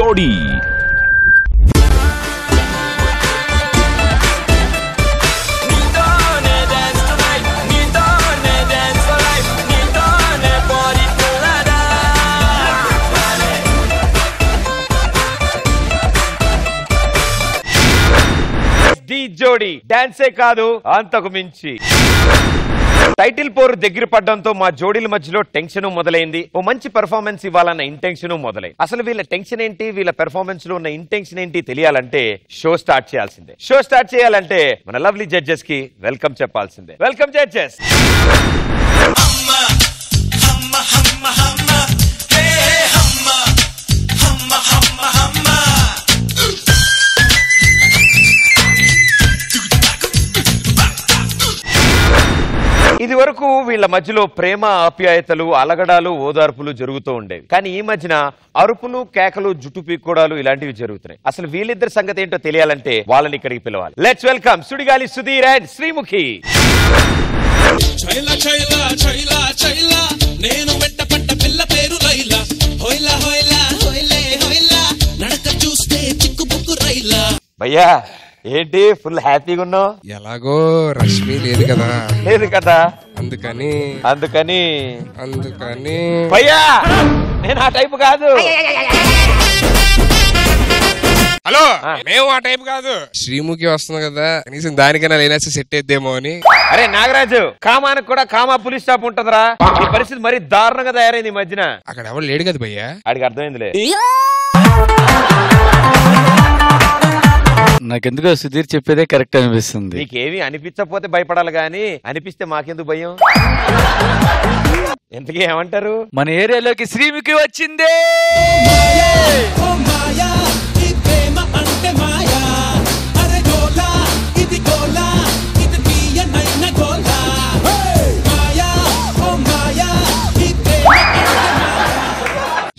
జోడీ. జోడీ డాన్సే కాదు అంతకు మించి. టైటిల్ పోరు దగ్గర పడ్డంతో మా జోడీల మధ్యలో టెన్షన్ మొదలైంది. ఓ మంచి పెర్ఫార్మెన్స్ ఇవ్వాలన్న ఇంటెన్షన్ మొదలైంది. అసలు వీళ్ళ టెన్షన్ ఏంటి, వీళ్ళ పెర్ఫార్మెన్స్ లో ఉన్న ఇంటెన్షన్ ఏంటి తెలియాలంటే షో స్టార్ట్ చేయాల్సిందే. షో స్టార్ట్ చేయాలంటే మన లవ్లీ జడ్జెస్ కి వెల్కమ్ చెప్పాల్సిందే. Welcome judges. ఇది వరకు వీళ్ళ మధ్యలో ప్రేమ ఆప్యాయతలు అలగడాలు ఓదార్పులు జరుగుతూ ఉండేవి. కానీ ఈ మధ్యన అరుపులు కేకలు జుట్టు పీక్కోడాలు ఇలాంటివి జరుగుతున్నాయి. అసలు వీళ్ళిద్దరి సంగతి ఏంటో తెలియాలంటే వాళ్ళని ఇక్కడికి పిలవాలి. Let's welcome Sudigali Sudheer and Sreemukhi. భయ్యా ఏంటి ఫుల్ హ్యాపీగా ఉన్నావు? ఎలాగో రష్మి లేదు కదా. లేదు కదా, అందుకని అందుకని అందుకని భయ్యా నేను ఆ టైపు కాదు. హలో, మేము ఆ టైప్ కాదు. శ్రీముఖి వస్తుంది కదా, కనీసం దానికైనా లేనేసి సెట్ అయిద్దేమో అని. అరే నాగరాజు, కామానికి కూడా కామా పులిస్ స్టాప్ ఉంటదరా. ఈ పరిస్థితి మరీ దారుణంగా తయారైంది ఈ మధ్యన. అక్కడ ఎవరు లేడు కదా భయ్యా. ఆడికి అర్థమైందిలే. నాకెందుకో సుధీర్ చెప్పేదే కరెక్ట్ అనిపిస్తుంది. నీకేమి అనిపించకపోతే భయపడాలి గాని అనిపిస్తే మాకెందుకు భయం? ఎంతకీ ఏమంటారు? మన ఏరియాలోకి శ్రీముఖి వచ్చిందే.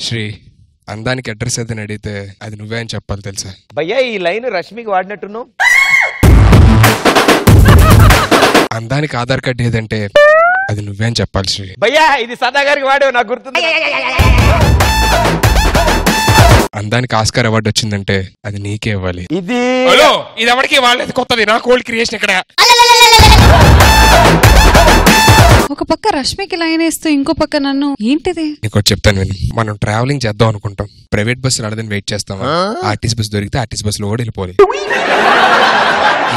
శ్రీ, అందానికి అడ్రస్ ఏదని అడిగితే అది నువ్వే అని చెప్పాలి తెలుసా? భయ్యా ఈ లైన్ రష్మికి వాడినట్టున్నావు. అందానికి ఆధార్ కార్డు ఏదంటే అది నువ్వే అని చెప్పాలి శ్రీ. భయ్యా ఇది సదా గారికి వాడేవు, నాకు గుర్తుంది. అందానికి ఆస్కార్ అవార్డు వచ్చిందంటే అది నీకే ఇవ్వాలి. ఇది ఇది ఎవరికి వాళ్ళది, కొత్తది నా కోల్డ్ క్రియేషన్ ఇక్కడ. ఒక పక్క రష్మికి లైన్ వేస్తూ ఇంకో పక్క నన్ను. ఏంటిది? నీకు చెప్తాను విను. మనం ట్రావెలింగ్ చేద్దాం అనుకుంటాం, ప్రైవేట్ బస్సు రాలేదని వెయిట్ చేస్తాం. ఆర్టీసీ బస్ దొరికితే ఆర్టీసీ బస్ లో కూడా వెళ్ళిపోవాలి.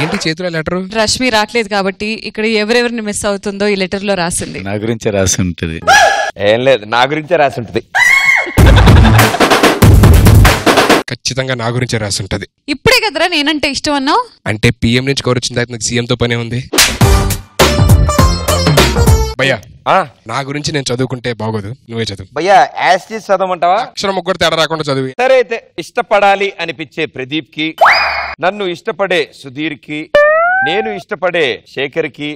ఏంటి చేతిలో లెటర్? రష్మి రావట్లేదు కాబట్టి ఇక్కడ ఎవరెవరిని మిస్ అవుతుందో ఈ లెటర్ లో రాసింది. నా గురించే రాసి ఉంటది. ఏం లేదు, నా గురించే రాసి ఉంటది. ఖచ్చితంగా నా గురించే రాసి ఉంటది. ఇప్పుడే కదరా నేనంటే ఇష్టం అన్నావు. అంటే పిఎం నుంచి కవర్ వచ్చిన తర్వాత సీఎం తో పనే ఉంది. భయ్యా నా గురించి నేను చదువుకుంటే బాగోదు, నువ్వే చదువు. భయ్యా యాస్టీస్ చదవమంటావా? అక్షరం ముగ్గురు తేడా రాకుండా చదువు. సరే అయితే, ఇష్టపడాలి అనిపించే ప్రదీప్ కి, నన్ను ఇష్టపడే సుధీర్ కి, నేను ఇష్టపడే శేఖర్ కి,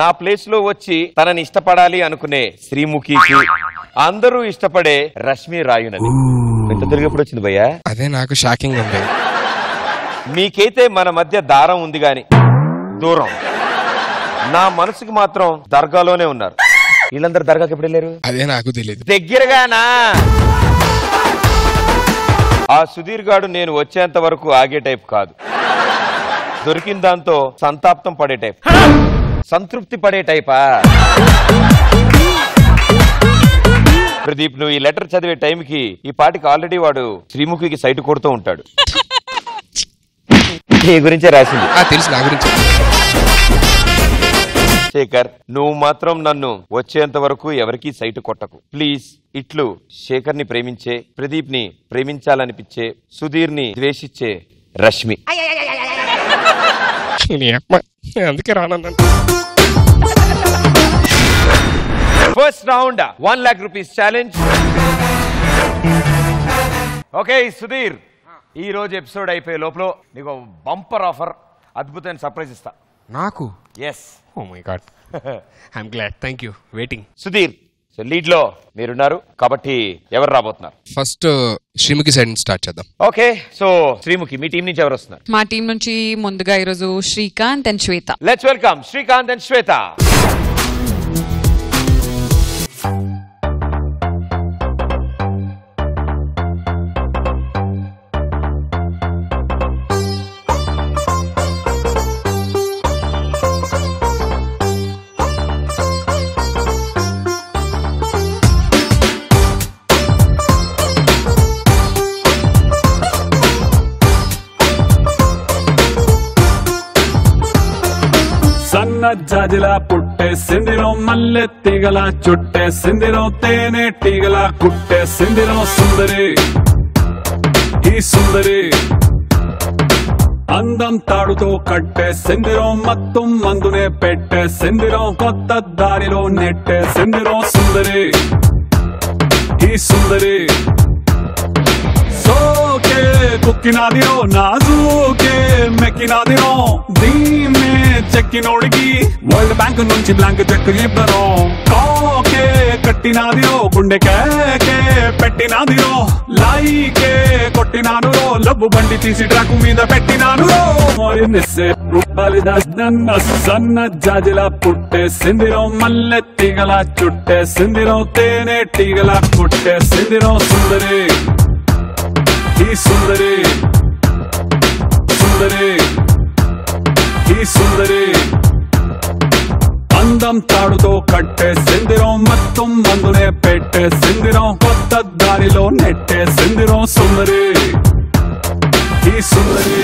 నా ప్లేస్ లో వచ్చి తనని ఇష్టపడాలి అనుకునే శ్రీముఖికి, అందరూ ఇష్టపడే రష్మి రాయునది. ఎంత తిరిగప్పుడు వచ్చింది భయ్యా? అదే నాకు షాకింగ్ ఉంది. మీకైతే మన మధ్య దారం ఉంది గాని దూరం. నా మనసుకి మాత్రం దర్గాలోనే ఉన్నారు. వీళ్ళందరూ దర్గాకి ఎప్పుడు వెళ్ళారు? అదే నాకు తెలియదు. దగ్గరగానా? ఆ సుధీర్ గాడు నేను వచ్చేంత వరకు ఆగే టైప్ కాదు. దొరికిన దాంతో సంతాప్తం పడే టైప్, సంతృప్తి పడే టైపా? ప్రదీప్, నువ్వు ఈ లెటర్ చదివే టైంకి ఈ పాటికి ఆల్రెడీ వాడు శ్రీముఖికి సైట్ కొడుతూ ఉంటాడు. నీ గురించే రాసింది. తెలుసు, నా గురించి. శేఖర్, నువ్వు మాత్రం నన్ను వచ్చేంత వరకు ఎవరికి సైట్ కొట్టకు ప్లీజ్. ఇట్లు శేఖర్ ని ప్రేమించే, ప్రదీప్ ని ప్రేమించాలనిపించే, సుధీర్ ని ద్వేషించే రష్మి. అందుకే రానన్నా. First round 1 lakh rupees challenge. Okay Sudheer, ఈ రోజు ఎపిసోడ్ అయిపోయే లోపల నీకు బంపర్ ఆఫర్, అద్భుతమైన సర్ప్రైజ్ ఇస్తా. నాకు? Yes. Oh my God, I'm glad. Thank you. Waiting. Sudheer, so lead లో మీరున్నారు కాబట్టి ఎవరు రాబోతున్నారు? ఫస్ట్ శ్రీముఖి సైడ్ నుంచి స్టార్ట్ చేద్దాం. ఓకే, సో శ్రీముఖి, మీ టీం నుంచి ఎవరు వస్తున్నారు? మా టీం నుంచి ముందుగా ఈరోజు Srikanth and Swetha. Let's welcome Srikanth and Swetha. సన్న జాజిలా పుట్టేసిందిరో మల్లె తీగల చుట్టేసిందిరో తేనె తీగల కుట్టేసిందిరో సుందరి ఈ సుందరి అందం తాడుతో కట్టేసిందిరో మత్తం మందునే పెట్టేసిందిరో కొత్త దారిలో నెట్టేసిందిరో సుందరి ఈ సుందరి సోకే కుక్కినాదిరో నాజూకే మెక్కినాదిరో దీన్నే చెక్కినోడికి వరల్డ్ బ్యాంక్ నుంచి బ్లాంక్ చెక్ ఇవ్వరో కాకే కట్టినాదిరో గుండె కేకే పెట్టినాదిరో లైకే కొట్టినాను లబ్బు బండి తీసి ట్రాక్ మీద పెట్టినాను సన్న జాజిలా పుట్టేసిందిరో మల్లె తీగల చుట్టేసిందిరో తేనె తీగల కుట్టేసిందిరో సుందరి ఈ సుందరి సుందరి ఈ సుందరి అందం తాడుతో కట్టేసిందిరో మొత్తం మందునే పెట్టేసిందిరో కొత్త దారిలో నెట్టేసిందిరో సుందరి ఈ సుందరి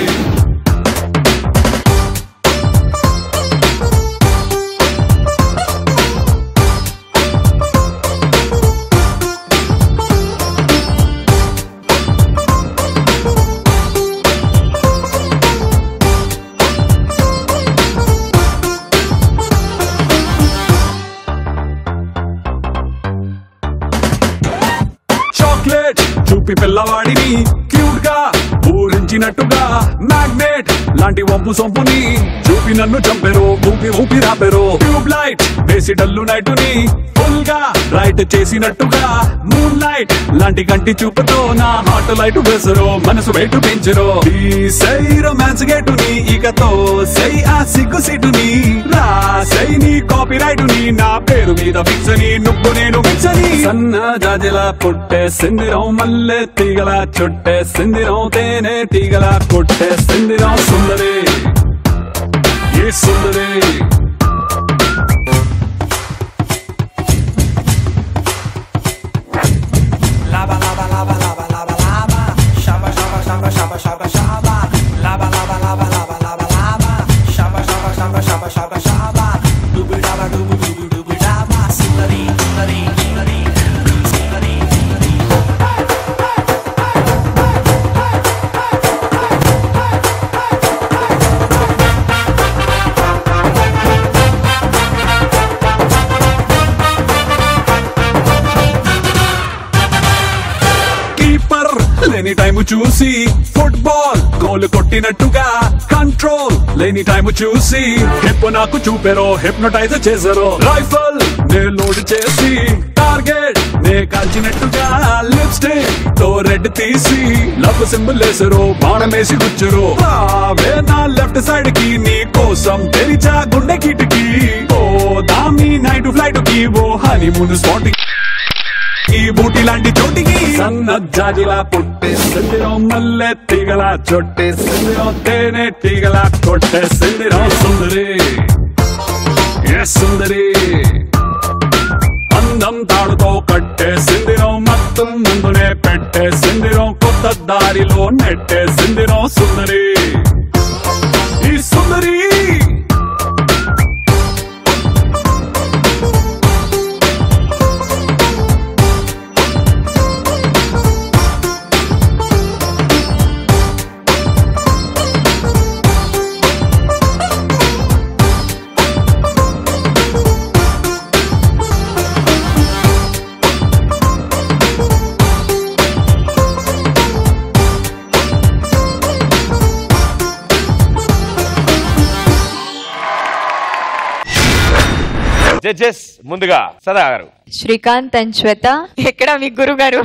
చూపి పిల్లవాడిని క్యూట్ గా ఊరించినట్టుగా మ్యాగ్నెట్ లాంటి వంపు సొంపుని చూపి నన్ను చంపెరో ఊపి ఊపి రాపెరో ట్యూబ్ లైట్ వేసి డల్లు నైటుని ఫుల్ గా రైట్ చేసినట్టుగా మూన్ లైట్ లాంటి కంటి చూపుతో నా హార్ట్ లైట్ వేసరో మనసు వెయిట్ పెంచరో ఈ సై రొమాన్స్ గేటుని ఇకతో సై ఆ సిగ్గు సీటుని రాసై నీ కాపీ రైటుని నా పేరు మీద ఫిక్స్ అని నువ్వు నేను మిక్స్ అని సన్న జాజిలా పుట్టేసిందిరో మల్లె తీగల చుట్టేసిందిరో తేనె తీగల కొట్టేసిందిరో సుందరి ఈ సుందరి లేని టైము చూసి ఫుట్బాల్ గోల్ కొట్టినట్టుగా కంట్రోల్ లేని టైము చూసి హిప్ నాకు చూపెరో హిప్నోటైజ్ చేసారో రైఫల్ నే లోడ్ చేసి టార్గెట్ నే కాల్చినట్టుగా లిప్స్టిక్ తో రెడ్ తీసి లవ్ సింబల్ వేసరో బాణమేసి గుచ్చరు రావే నా లెఫ్ట్ సైడ్ కి నీ కోసం తెరిచా గుండె కిటికి ఓ దామి నైట్ ఫ్లైట్ కి ఓ హనీమూన్ స్పాట్ ఈ బూటి లాంటి చోటికి సన్న జాజిలా పుట్టేసిందిరో మల్లె తీగల చుట్టేసిందిరో తేనె తీగల కొట్టేసిందిరో సుందరి ఏ సుందరి అందం తాడుతో కట్టేసిందిరో మొత్తం ముందునే పెట్టేసిందిరో కొత్త దారిలో నెట్టేసిందిరో సుందరి ఈ సుందరి జడ్జెస్ ముందుగా సదా గారు శ్రీకాంత్ అండ్ శ్వేత ఎక్కడ మీ గురువు గారు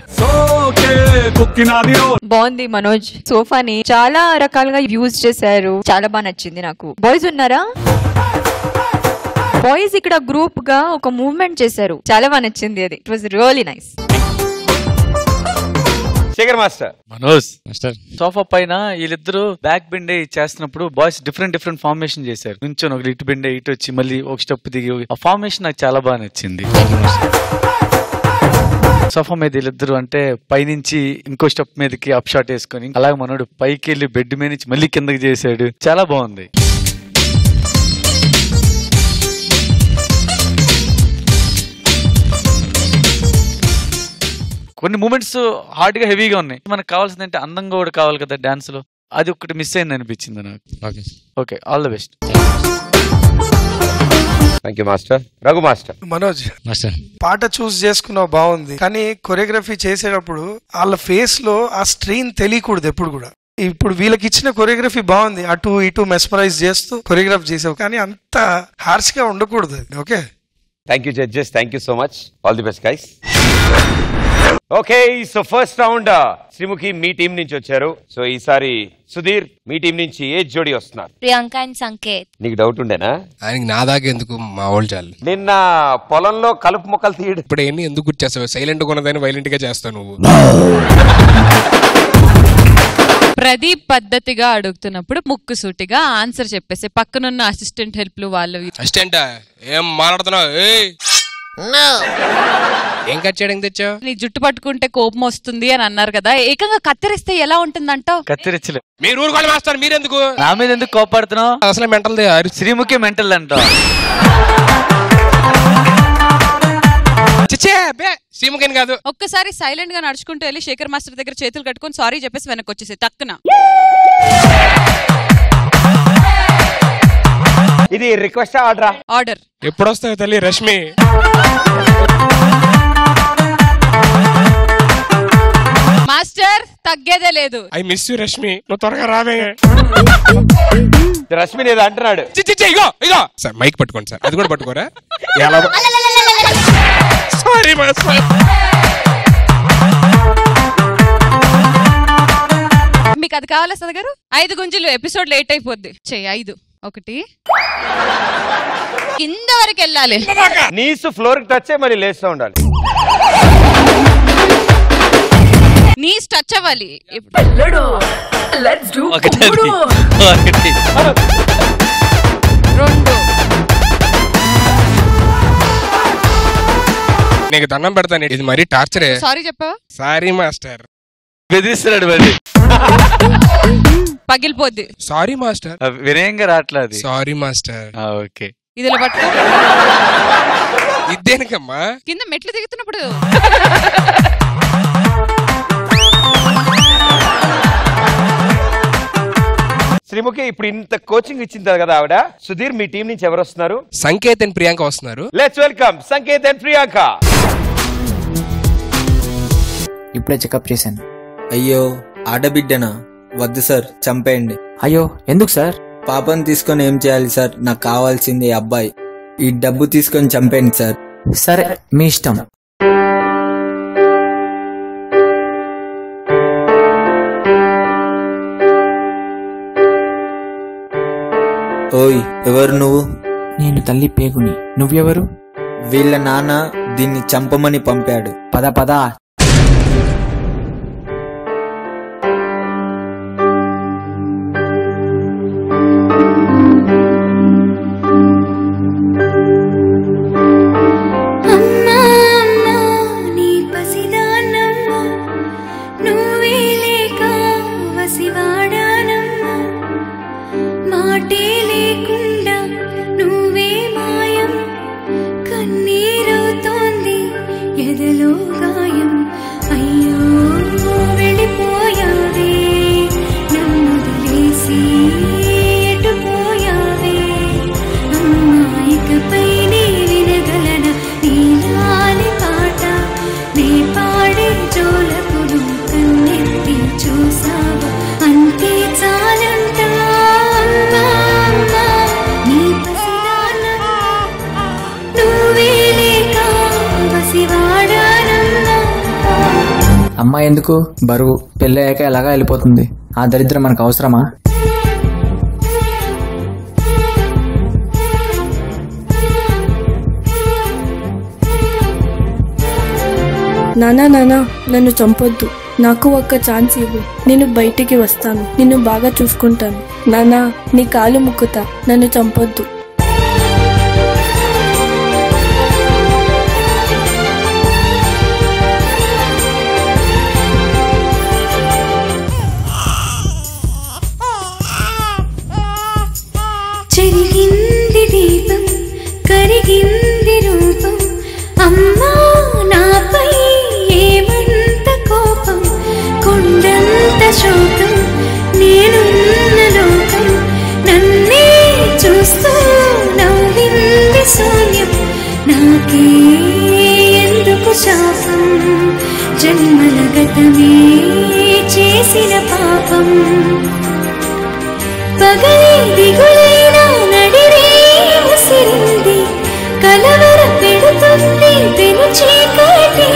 బాగుంది మనోజ్ సోఫాని చాలా రకాలుగా యూజ్ చేశారు చాలా బాగా నచ్చింది నాకు బాయ్స్ ఉన్నారా బాయ్స్ ఇక్కడ గ్రూప్ గా ఒక మూవ్మెంట్ చేశారు చాలా బాగా నచ్చింది అది it was really nice Shekhar master Manoj sofa పైన వీళ్ళిద్దరు బ్యాక్ బెండ్ చేస్తున్నప్పుడు బాయ్స్ డిఫరెంట్ ఫార్మేషన్ చేశారు కొంచెం ఒక ఇటు బెండ్ ఇటు వచ్చి మళ్ళీ ఒక స్టెప్ దిగి ఆ ఫార్మేషన్ నాకు చాలా బాగా నచ్చింది సోఫా మీద వీళ్ళిద్దరు అంటే పైనుంచి ఇంకో స్టెప్ మీదకి అప్ షాట్ వేసుకొని అలాగే మనోడు పైకి వెళ్ళి బెడ్ మీద నుంచి మళ్ళీ కిందకి చేశాడు చాలా బాగుంది కొన్ని మూమెంట్స్ హార్డ్ గా హెవీగా ఉన్నాయి. మనకు కావాల్సింది అంటే అందంగా కూడా కావాలి కదా డాన్స్ లో, అది ఒకటి మిస్ అయింది అనిపించింది నాకు. Okay, all the best. Thank you master. Raghu master. Manoj పాట చూస్ చేసుకున్నావు బాగుంది, కానీ కొరియోగ్రఫీ చేసేటప్పుడు వాళ్ళ ఫేస్ లో ఆ స్ట్రెయిన్ తెలియకూడదు ఎప్పుడు కూడా. ఇప్పుడు వీళ్ళకి ఇచ్చిన కొరియోగ్రఫీ బాగుంది, అటు ఇటు మెస్మరైజ్ చేస్తూ కొరియోగ్రాఫ్ చేసావు, కానీ అంత హార్ష్ గా ఉండకూడదు. Okay, thank you judges, thank you so much. All the best guys. Okay, so first round Sreemukhi మీ టీం నుంచి వచ్చారు. సో ఈసారి సుధీర్ మీ టీం నుంచి ఏ జోడి వస్తున్నారు? ప్రియాంక అండ్ సంకేత్. నీకు డౌట్ ఉండేనా? ఆయనకి నా దాకా ఎందుకు, మా వాళ్ళు చాలు. నిన్న పొలంలో కలుపు మొక్కలు తీయడు. ఇప్పుడు ఎన్ని ఎందుకు గుర్తు చేస్తావు? సైలెంట్ గా ఉన్నదాన్ని వైలెంట్ గా చేస్తావు నువ్వు. ప్రదీప్ పద్ధతిగా అడుగుతున్నప్పుడు ముక్కు సూటిగా ఆన్సర్ చెప్పేసి పక్కనున్న అసిస్టెంట్ హెల్ప్లు వాళ్ళు. అసిస్టెంట్ ఏం మాట్లాడుతున్నావు? ఏం కట్ చేయడానికి తెచ్చావు? నీ జుట్టు పట్టుకుంటే కోపం వస్తుంది అని అన్నారు కదా, ఏకంగా కత్తిరిస్తే ఎలా ఉంటుందంటావు? కత్తిరించలే. మీరు ఊరుకోవాలి మాస్టర్, మీరెందుకు నా మీద ఎందుకు కోపడుతున్నావు? అసలు మెంటల్ శ్రీముఖి మెంటల్ అంట. శ్రీముఖిని కాదు. ఒక్కసారి సైలెంట్ గా నడుచుకుంటూ వెళ్ళి శేఖర్ మాస్టర్ దగ్గర చేతులు కట్టుకొని సారీ చెప్పేసి వెనక్కి వచ్చేసి టక్కున. ఇది రిక్వెస్ట్ ఆర్డరా? ఆర్డర్. ఎప్పుడు వస్తావు తల్లి రష్మి? మాస్టర్ తగ్గేదే లేదు. ఐ మిస్ యూ రష్మి, నువ్వు త్వరగా రావే. రష్మి ఏదో అంటున్నాడు. ఇగో ఇగో సార్, మైక్ పట్టుకోండి సార్. అది కూడా పట్టుకోరా? Sorry master. మీకు అది కావాలా సద గారు? 5 గుంజులు ఎపిసోడ్ లేట్ అయిపోద్ది. చెయ్యి 5. 1 కింద వరకు వెళ్ళాలి. నీసు ఫ్లోర్ కి టచ్ మరి లేస్తూ ఉండాలి. నీస్ టచ్ అవ్వాలి. 2. నీకు దండం పెడతాను, ఇది మరీ టార్చరే. సారీ చెప్పావా? Sorry master. బెదిరిస్తున్నాడు మరి. పగిలిపోద్ది. Sorry master. వినయంగా రావట్లేదు. Sorry master. ఓకే, ఇదిలా పట్టుకో. ఇదేనకమ్మా కింద మెట్లు దిగుతున్నప్పుడు. శ్రీముఖి ఇప్పుడు ఇంత కోచింగ్ ఇచ్చింది కదా ఆవిడ. సుధీర్ మీ టీం నుంచి ఎవరు వస్తున్నారు? సంకేత్ అండ్ ప్రియాంక వస్తున్నారు. Let's welcome Sanket and Priyanka. ఇప్పుడే చెకప్ చేశాను. అయ్యో, ఆడబిడ్డనా? వద్దు సార్, చంపేయండి. అయ్యో ఎందుకు సార్? పాపను తీసుకొని ఏం చేయాలి సార్? నాకు కావాల్సింది అబ్బాయి. ఈ డబ్బు తీసుకొని చంపేయండి సార్. సరే, మీ ఇష్టం. ఓయ్, ఎవరు నువ్వు? నేను తల్లి పేగుని. నువ్వెవరు? వీళ్ళ నాన్న దీన్ని చంపమని పంపాడు. పద పద. అమ్మాయి ఎందుకు? బరువు. పెళ్ళయ్యాక ఎలాగా వెళ్ళిపోతుంది. ఆ దరిద్రం మనకు అవసరమా? నానా నానా, నన్ను చంపొద్దు. నాకు ఒక్క ఛాన్స్ ఇవ్వు. నేను బయటికి వస్తాను. నిన్ను బాగా చూసుకుంటాను. నానా, నీ కాలు ముక్కుతా. నన్ను చంపొద్దు. చెరిగింది దీపం, కరిగింది రూపం. అమ్మా నాపై ఏమంటున్నావు? శోకం నేనున్న లోకం నన్నే చూస్తూ నవ్వింది శూన్యం నాకే ఎందుకు శాపం జన్మల గతమే చేసిన పాపం పగలే దిగులైనా నడిరే ఉసిరింది కలవర పెడుతుంది పెను చీకటి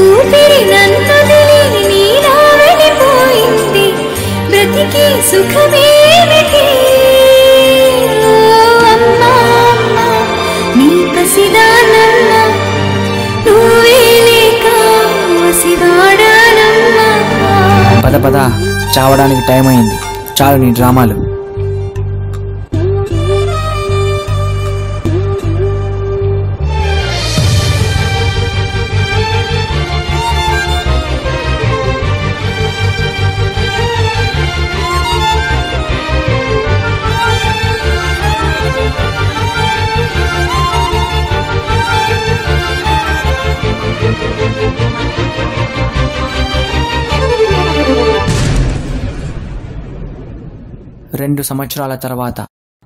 ఊపిరి నన్ను తెలియని నీలా వెళ్ళిపోయింది బ్రతికి సుఖమేమిటి అమ్మా అమ్మా నీ పసిదానమ్మా నువ్వే లేక వసివాడానమ్మా పద పద చావడానికి టైం అయింది చాలు నీ డ్రామాలు రెండు సంవత్సరాల తర్వాత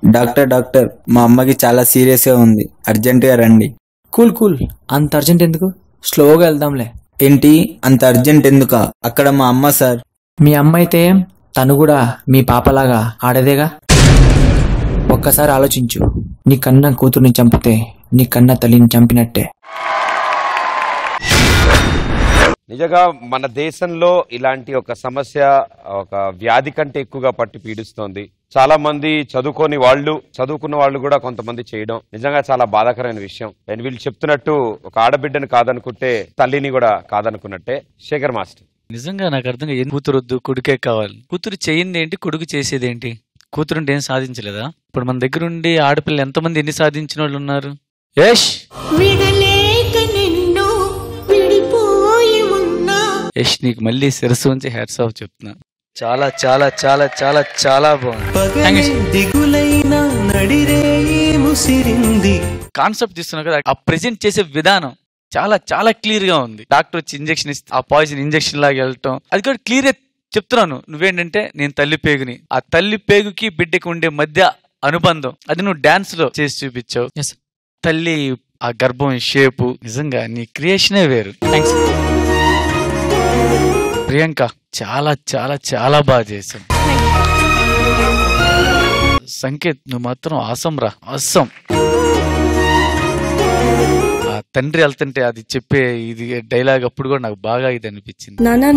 డాక్టర్ మా అమ్మకి చాలా సీరియస్ గా ఉంది, అర్జెంట్ గా రండి. కూల్ కూల్, అంత అర్జెంట్ ఎందుకు, స్లోగా వెళ్దాంలే. ఏంటి అంత అర్జెంట్ ఎందుకా? అక్కడ మా అమ్మ సార్. మీ అమ్మ అయితే తను కూడా మీ పాపలాగా ఆడదేగా. ఒక్కసారి ఆలోచించు, నీ కన్న కూతుర్ని చంపితే నీ కన్న తల్లిని చంపినట్టే. నిజంగా మన దేశంలో ఇలాంటి ఒక సమస్య ఒక వ్యాధి కంటే ఎక్కువగా పట్టి పీడిస్తోంది. చాలా మంది చదువుకున్న వాళ్ళు కూడా కొంతమంది చేయడం నిజంగా చాలా బాధాకరమైన విషయం. నేను వీళ్ళు చెప్తున్నట్టు ఒక ఆడబిడ్డను కాదనుకుంటే తల్లిని కూడా కాదనుకున్నట్టే. శేఖర్ మాస్టర్, నిజంగా నాకు అర్థం కాదు, కూతురొద్దు కొడుకే కావాలి. కూతురు చేయింది ఏంటి, కొడుకు చేసేది ఏంటి? కూతురుంటే ఏం సాధించలేదా? ఇప్పుడు మన దగ్గర ఉండి ఆడపిల్లలు ఎంతమంది ఎన్ని సాధించిన వాళ్ళు ఉన్నారు? యష్ నీకు మళ్ళీ శిరస్సు ఉంచి హ్యాట్స్ ఆఫ్ చెప్తున్నా. చాలా చాలా చాలా చాలా చాలా బాగుంది. కాన్సెప్ట్ తీస్తున్నా కదా, ఆ ప్రెజెంట్ చేసే విధానం చాలా చాలా క్లియర్ గా ఉంది. డాక్టర్ వచ్చి ఇంజక్షన్ ఇస్తే ఆ పాయిజన్ ఇంజక్షన్ లాగా వెళ్ళటం, అది కూడా క్లియర్ గా చెప్తున్నాను. నువ్వేంటంటే నేను తల్లి పేగుని, ఆ తల్లి పేగుకి బిడ్డకి ఉండే మధ్య అనుబంధం అది నువ్వు డాన్స్ లో చేసి చూపించావు. తల్లి ఆ గర్భం షేపు, నిజంగా నీ క్రియేషనే వేరు. థ్యాంక్స్ ప్రియాంక, చాలా చాలా చాలా బాగా చేశావు. సంకేత్ నువ్వు మాత్రం ఆసం రా, ఆసం. ఆ తండ్రి వెళ్తుంటే అది చెప్పే ఇది డైలాగ్ అప్పుడు కూడా నాకు బాగా ఇది అనిపించింది. నానా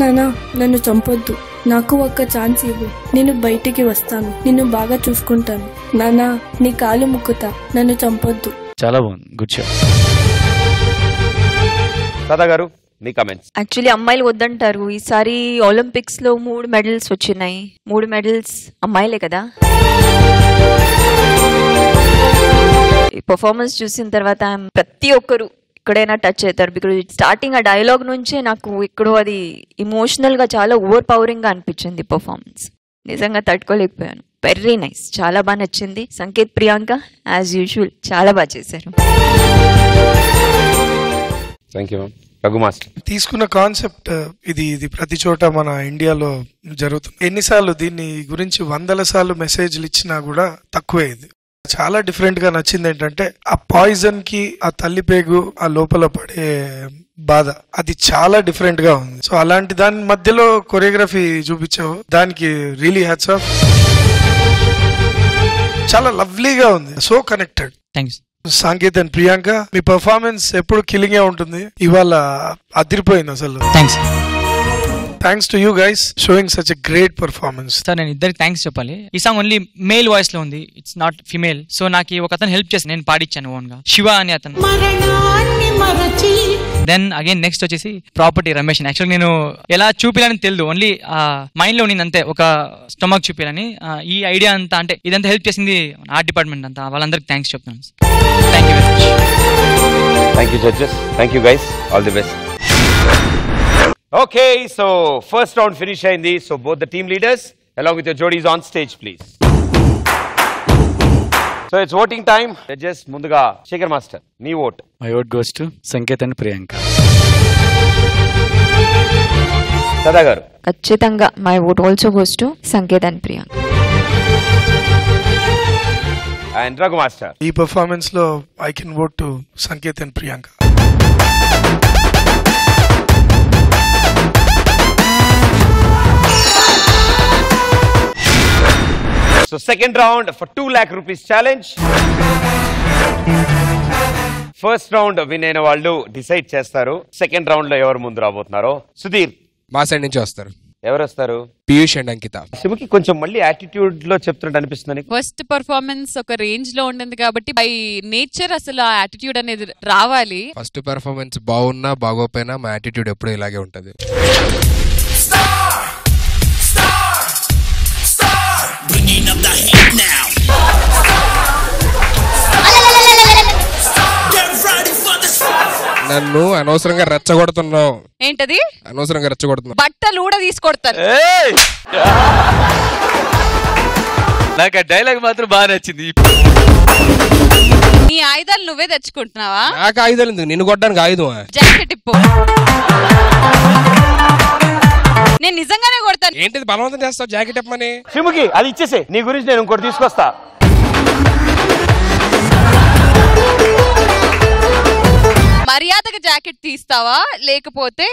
నన్ను చంపొద్దు, నాకు ఒక్క ఛాన్స్ ఇవ్వు, నేను బయటికి వస్తాను, నిన్ను బాగా చూసుకుంటాను. నానా నీ కాలు ముక్కుతా, నన్ను చంపొద్దు. చాలా బాగుంది, గుడ్ షాట్. సదా గారు మీ కామెంట్స్. యాక్చువల్లీ అమ్మాయిలు వద్దంటారు, ఈసారి ఒలింపిక్స్ లో 3 మెడల్స్ వచ్చినాయి. 3 మెడల్స్ అమ్మాయిలే కదా. ఈ పర్ఫార్మెన్స్ చూసిన తర్వాత ప్రతి ఒక్కరు ఎక్కడైనా టచ్ అవుతారు. బికాజ్ స్టార్టింగ్ ఆ డైలాగ్ నుంచే నాకు ఎక్కడో అది ఇమోషనల్ గా చాలా ఓవర్ పవరింగ్ గా అనిపించింది పర్ఫార్మెన్స్. నిజంగా తట్టుకోలేకపోయాను. వెరీ నైస్, చాలా బాగా నచ్చింది. సంకేత్, ప్రియాంక యాజ్ యూజువల్ చాలా బాగా చేశారు. Thank you. రఘు మాస్టర్, తీసుకున్న కాన్సెప్ట్ ఇది ప్రతి చోట మన ఇండియాలో జరుగుతుంది. ఎన్నిసార్లు దీన్ని గురించి 100 సార్లు మెసేజ్లు ఇచ్చినా కూడా తక్కువే. ఇది చాలా డిఫరెంట్ గా నచ్చింది. ఏంటంటే ఆ పాయిజన్ కి ఆ తల్లి పేగు ఆ లోపల పడే బాధ, అది చాలా డిఫరెంట్ గా ఉంది. సో అలాంటి దాని మధ్యలో కొరియోగ్రఫీ చూపించావు, దానికి రియలీ హ్యాట్స్ ఆఫ్. చాలా లవ్లీగా ఉంది, so connected. Thanks. Sanket and Priyanka, మీ పర్ఫార్మెన్స్ ఎప్పుడు కిల్లింగ్ ఉంటుంది, ఇవాళ అదిరిపోయింది అసలు. Thanks to you guys showing such a great performance. Sir నేను ఇద్దరికి థ్యాంక్స్ చెప్పాలి. ఈ సాంగ్ ఓన్లీ మేల్ వాయిస్ లో ఉంది, ఇట్స్ నాట్ ఫిమేల్. సో నాకు ఒక అతను హెల్ప్ చేసి నేను పాడిచ్చాను ఓన్ గా, శివ అని అతను. దెన్ అగైన్ నెక్స్ట్ వచ్చేసి ప్రాపర్టీ రమేష్. యాక్చువల్ నేను ఎలా చూపించాలని తెలియదు, ఓన్లీ మైండ్ లో ఉండింది అంతే, ఒక స్టమక్ చూపించాలని. ఈ ఐడియా అంతా అంటే ఇదంతా హెల్ప్ చేసింది ఆర్ట్ డిపార్ట్మెంట్ అంతా, వాళ్ళందరికి థ్యాంక్స్ చెప్తాను. Thank you very much. Thank you judges, thank you guys, all the best. Okay, so first round finish అయింది. So both the team leaders along with your jodis on stage please. So it's voting time. Judges, ముందుగా Shekhar master, నీ vote. My vote goes to Sanket and Priyanka. సదా గారు. ఖచ్చితంగా my vote also goes to Sanket and Priyanka. And Raghu master. ఈ performance లో I can vote to Sanket and Priyanka. So second round for 2 lakh rupees challenge. First round win అయిన వాళ్ళు decide చేస్తారు second round లో ఎవరు ముందు రాబోతున్నారో. సుధీర్ మా సైడ్ నుంచి వస్తారు. ఎవరు వస్తారు? పీయూష్ అండ్ అంకిత. శివుకి కొంచెం మళ్ళీ యాటిట్యూడ్ లో చెప్తున్నట్టు అనిపిస్తుంది. ఫస్ట్ పర్ఫార్మెన్స్ ఒక రేంజ్ లో ఉంటుంది కాబట్టి బై నేచర్ అసలు ఆ యాటిట్యూడ్ అనేది రావాలి. ఫస్ట్ పర్ఫార్మెన్స్ బాగున్నా బాగోపోయినా మా యాటిట్యూడ్ ఎప్పుడూ ఇలాగే ఉంటది. నన్ను అనవసరంగా రెచ్చగొడుతున్నావు. ఏంటది? అనవసరంగా రెచ్చగొడుతున్నావు. బట్టలు కూడా తీసుకొడతాను. నాకు ఆ డైలాగ్ మాత్రం బాగా నచ్చింది. నీ ఆయుధాలు నువ్వే తెచ్చుకుంటున్నావా? నాకు ఆయుధాలు ఎందుకు? నిన్ను కొట్టడానికి ఆయుధం. జాకెట్ ఇప్పు. నేను నిజంగానే కొడతాను. ఏంటిది బలవంతం చేస్తావు జాకెట్ ఇప్పమని? శివుకి అది ఇచ్చేసే, నీ గురించి నేను ఇంకోటి తీసుకొస్తా. మర్యాదగా జాకెట్ తీస్తావా లేకపోతే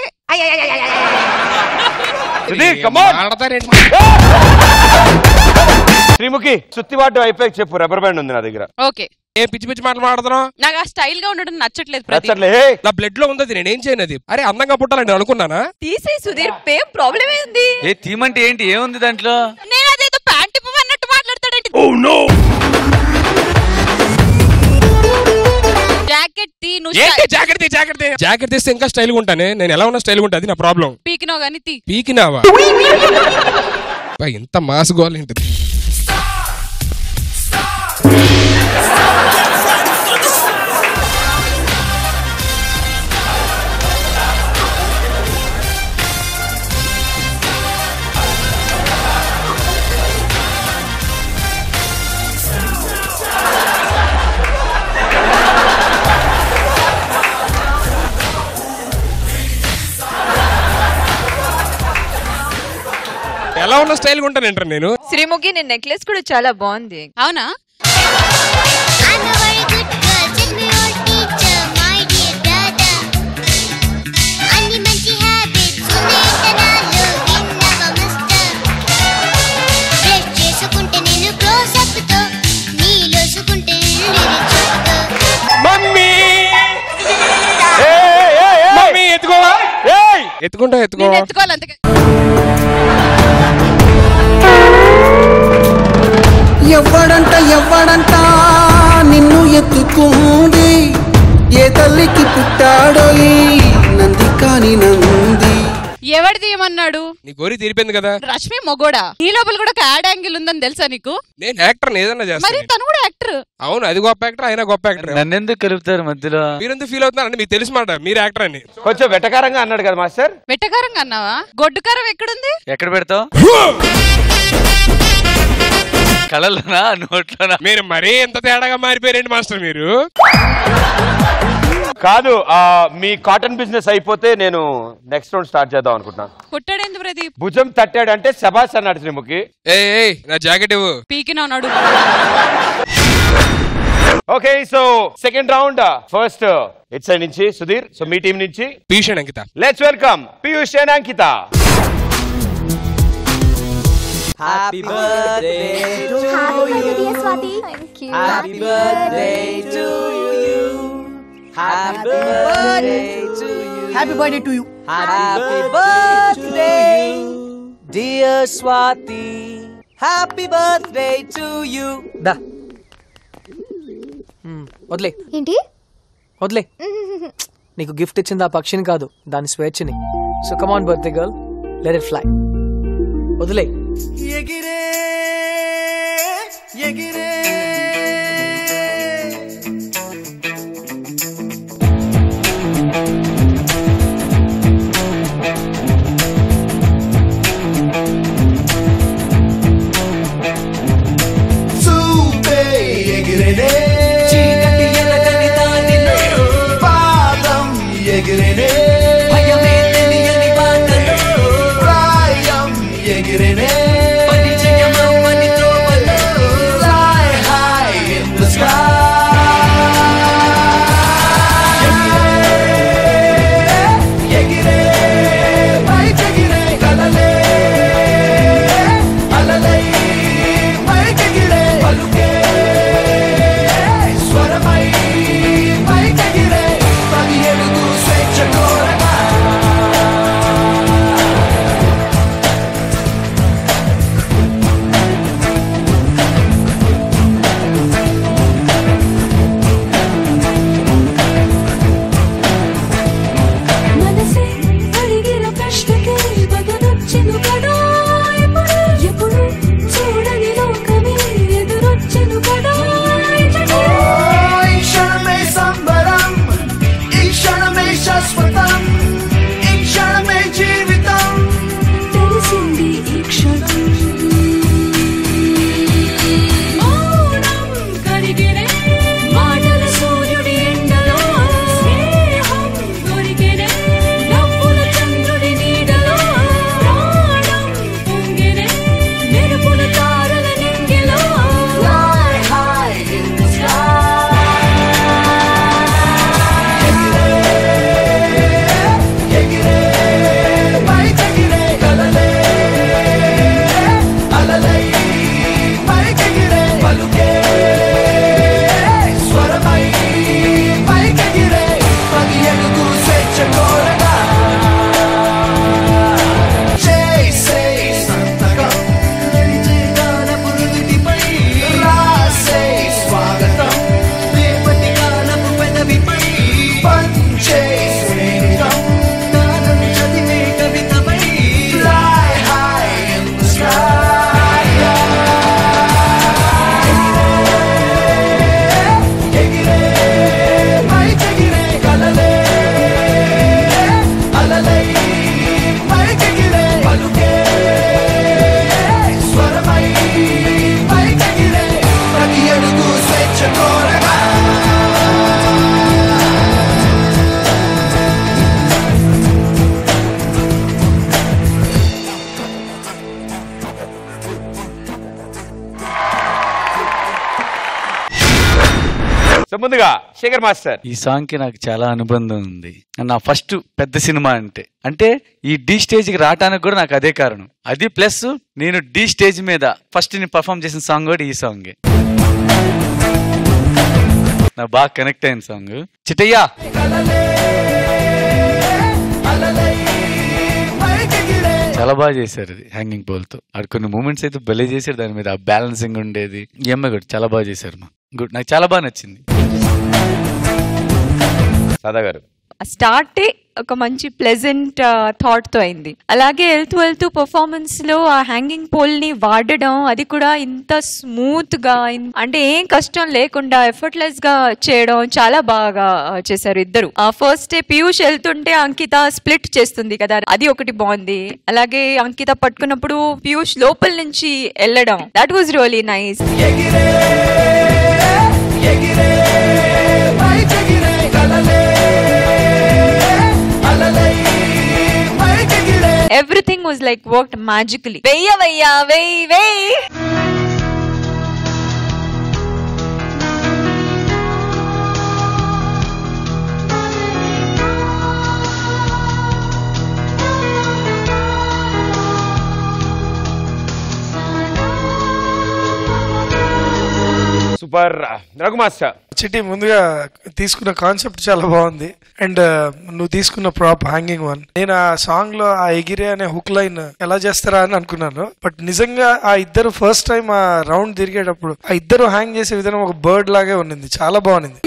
శ్రీముఖి సుత్తివాటు అయిపోయి చెప్పు. రబ్బర్ బ్యాండ్ ఉంది నా దగ్గర. ఓకే. ఏ పిచ్చి పిచ్చి మాటలు మాట్లాడుతున్నావు? నాకు ఆ స్టైల్ గా ఉండడం నచ్చట్లేదు. నా బ్లడ్ లో ఉంది, నేనేం చేయనది. అరే అందంగా పుట్టాలని అనుకున్నానా? తీసే సుధీర్, ఏం ప్రాబ్లం ఏంది? ఏ తీమంటే ఏంటి? ఏముంది దాంట్లో? నేను అదేదో ప్యాంట్ ఇప్పమన్నట్టు మాట్లాడతాడంటే. జాకెట్ తీ. జాకెట్ తీస్తే ఇంకా స్టైల్ గా ఉంటానే. నేను ఎలా ఉన్నా స్టైల్ గా ఉంటుంది. నా ప్రాబ్లం. పీకినావు గానీ తీ. పీకినావా? ఇంత మాస్ గోల్ ఏంటిది? ఎలా ఉన్న స్టైల్ ఉంటానంటారు నేను. శ్రీముఖి, నీ నెక్లెస్ కూడా చాలా బాగుంది. అవునా? ఎత్తుకుంటా ఎత్తుకోవాలి అంతే. ఎవ్వడంట నిన్ను ఎత్తుకుంది, ఏ తల్లికి పుట్టాడో ఈ నంది కాని నంది. ఎవరిది ఏమన్నాడు? నీ గోరి తీరిపోయింది కదా. రష్మి మొగోడా? నీ లోపల కూడా ఒక యాడ్ యాంగిల్ ఉందని తెలుసా నీకు? నేను యాక్టర్ ఏదన్నా చేస్తాను. మరి తను కూడా యాక్టర్. అవును, అది గొప్ప యాక్టర్, ఆయన గొప్ప యాక్టర్. నన్ను ఎందుకు కలుపుతారు మధ్యలో? మీరు ఎందుకు ఫీల్ అవుతున్నారంటే మీకు తెలుసు మాట, మీరు యాక్టర్ అని. కొంచెం వెటకారంగా అన్నాడు కదా మాస్టర్. వెటకారంగా అన్నావా? గొడ్డుకారం ఎక్కడుంది? ఎక్కడ పెడతావు? కళలోనా నోట్లోనా? మీరు మరీ ఎంత తేడాగా మారిపోయారండి మాస్టర్ మీరు. కాదు, మీ కాటన్ బిజినెస్ అయిపోతే నేను నెక్స్ట్ రౌండ్ స్టార్ట్ చేద్దాం అనుకుంటున్నాను. కొట్టాడేంది ప్రదీప్? భుజం తట్టాడంటే శబాష్ అన్నాడు శ్రీముఖి. నా జాకెట్ ఇవ్వు. పీకినా నాడు. Okay, so second round first it side నుంచి సుధీర్, సో మీ టీం నుంచి Piyush and Ankita. Let's welcome Piyush and Ankita. Happy birthday to you. Swati. Thank you. Happy birthday to you. Happy birthday to you. Happy birthday to you. Happy birthday, dear Swati. Happy birthday to you. Da. వదిలే. ఏంటి? వదిలే. నీకు gift ఇచ్చింది ఆ పక్షిని కాదు, దాని స్వేచ్ఛని. So come on birthday girl, let it fly. వదిలే. ఎగిరే ఎగిరే చూపే ఎగిరేనే చీకటి ఎలగని దానిలో పాదం ఎగిరేనే భయమే తెలియని బాటలో సో ముందుగా శేఖర్ మాస్టర్, ఈ సాంగ్ కి నాకు చాలా అనుబంధం ఉంది. నా ఫస్ట్ పెద్ద సినిమా అంటే ఈ డి స్టేజ్ కి రావడానికి కూడా నాకు అదే కారణం. అది ప్లస్ నేను డి స్టేజ్ మీద ఫస్ట్ నేను పర్ఫామ్ చేసిన సాంగ్ కూడా ఈ సాంగే. నాకు బాగా కనెక్ట్ అయిన సాంగ్. చిట్టయ్యా చాలా బాగా చేశారు అది హ్యాంగింగ్ పోల్ తో. అది కొన్ని మూమెంట్స్ అయితే భలే చేశారు, దాని మీద బ్యాలెన్సింగ్ ఉండేది. ఈ అమ్మాయి కూడా చాలా బాగా చేశారు. గుడ్, నాకు చాలా బాగా నచ్చింది. సదా గారు, స్టార్టే ఒక మంచి ప్లెజెంట్ థాట్ తో అయింది. అలాగే వెళ్తూ పర్ఫార్మెన్స్ లో ఆ హ్యాంగింగ్ పోల్ ని వాడడం, అది కూడా ఇంత స్మూత్ గా, అంటే ఏం కష్టం లేకుండా ఎఫర్ట్లెస్ గా చేయడం చాలా బాగా చేశారు ఇద్దరు. ఫస్ట్ పీయూష్ వెళ్తుంటే అంకిత స్ప్లిట్ చేస్తుంది కదా, అది ఒకటి బాగుంది. అలాగే అంకిత పట్టుకున్నప్పుడు పీయూష్ లోపల నుంచి వెళ్ళడం, that was really nice. Everything was like worked magically. Veya, vey. Super. Raghu master, చిట్టి ముందుగా తీసుకున్న కాన్సెప్ట్ చాలా బాగుంది. అండ్ నువ్వు తీసుకున్న ప్రాప్ హ్యాంగింగ్ వన్, నేను ఆ సాంగ్ లో ఆ ఎగిరే అనే హుక్ లైన్ ఎలా చేస్తారా అని అనుకున్నాను. బట్ నిజంగా ఆ ఇద్దరు ఫస్ట్ టైం ఆ రౌండ్ తిరిగేటప్పుడు ఆ ఇద్దరు హ్యాంగ్ చేసే విధానం ఒక బర్డ్ లాగే ఉన్నింది, చాలా బాగుంది.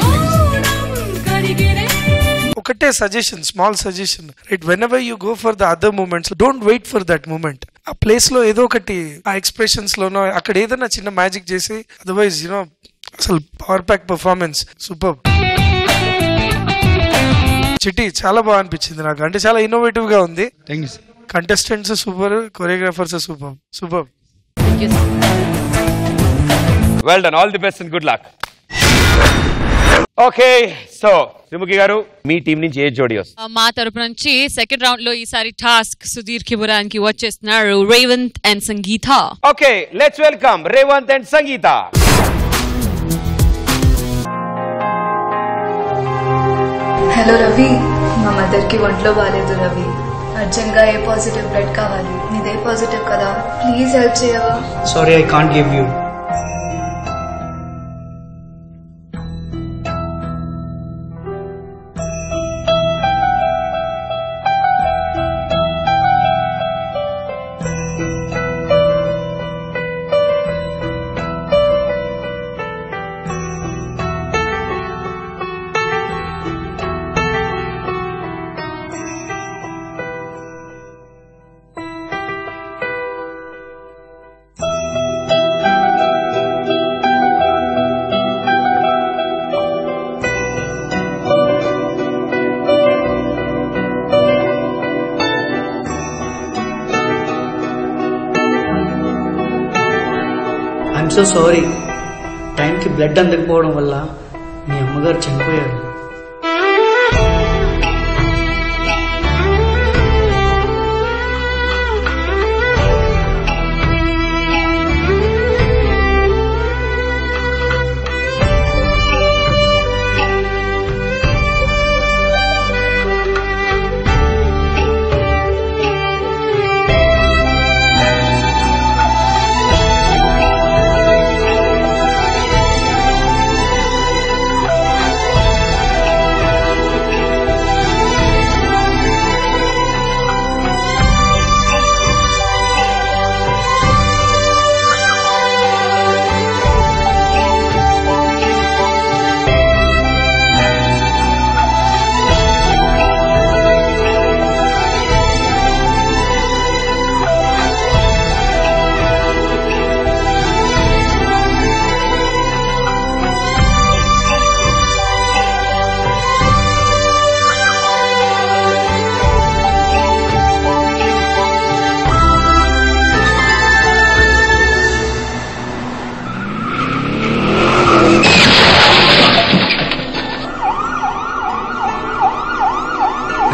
ఒకటే suggestion, small suggestion, right, whenever you go for the other moments, don't wait for that moment. ఆ ప్లేస్ లో ఏదో ఒకటి ఆ ఎక్స్ప్రెషన్స్ లోనో అక్కడ ఏదైనా చిన్న మ్యాజిక్ చేసి, అదర్వైజ్ యూనో అసలు పవర్ ప్యాక్ పర్ఫార్మెన్స్ సూపర్. చిట్టి చాలా బాగా అనిపించింది నాకు, అంటే చాలా ఇన్నోవేటివ్ గా ఉంది. Contestants super, choreographers super. Well done, all the best and good luck. Okay, so Sreemukhi గారు, మీ టీం నుంచి ఏ జోడీ వస్తుంది? మా తరపు నుంచి సెకండ్ రౌండ్ లో ఈసారి టాస్క్ సుధీర్ కిబురానికి వచ్చేస్తున్నారు Revanth and Sangeetha. Okay, let's welcome Revanth and Sangeetha. Hello Ravi, మా మదర్కి ఒంట్లో బాగాలేదు రవి. అర్జెంట్గా ఏ పాజిటివ్ బ్లడ్ కావాలి. నీదే పాజిటివ్ కదా, ప్లీజ్ హెల్ప్ చేయవా? Sorry, I can't give you. I'm so sorry, టైంకి బ్లడ్ అందకపోవడం వల్ల మీ అమ్మగారు చనిపోయారు.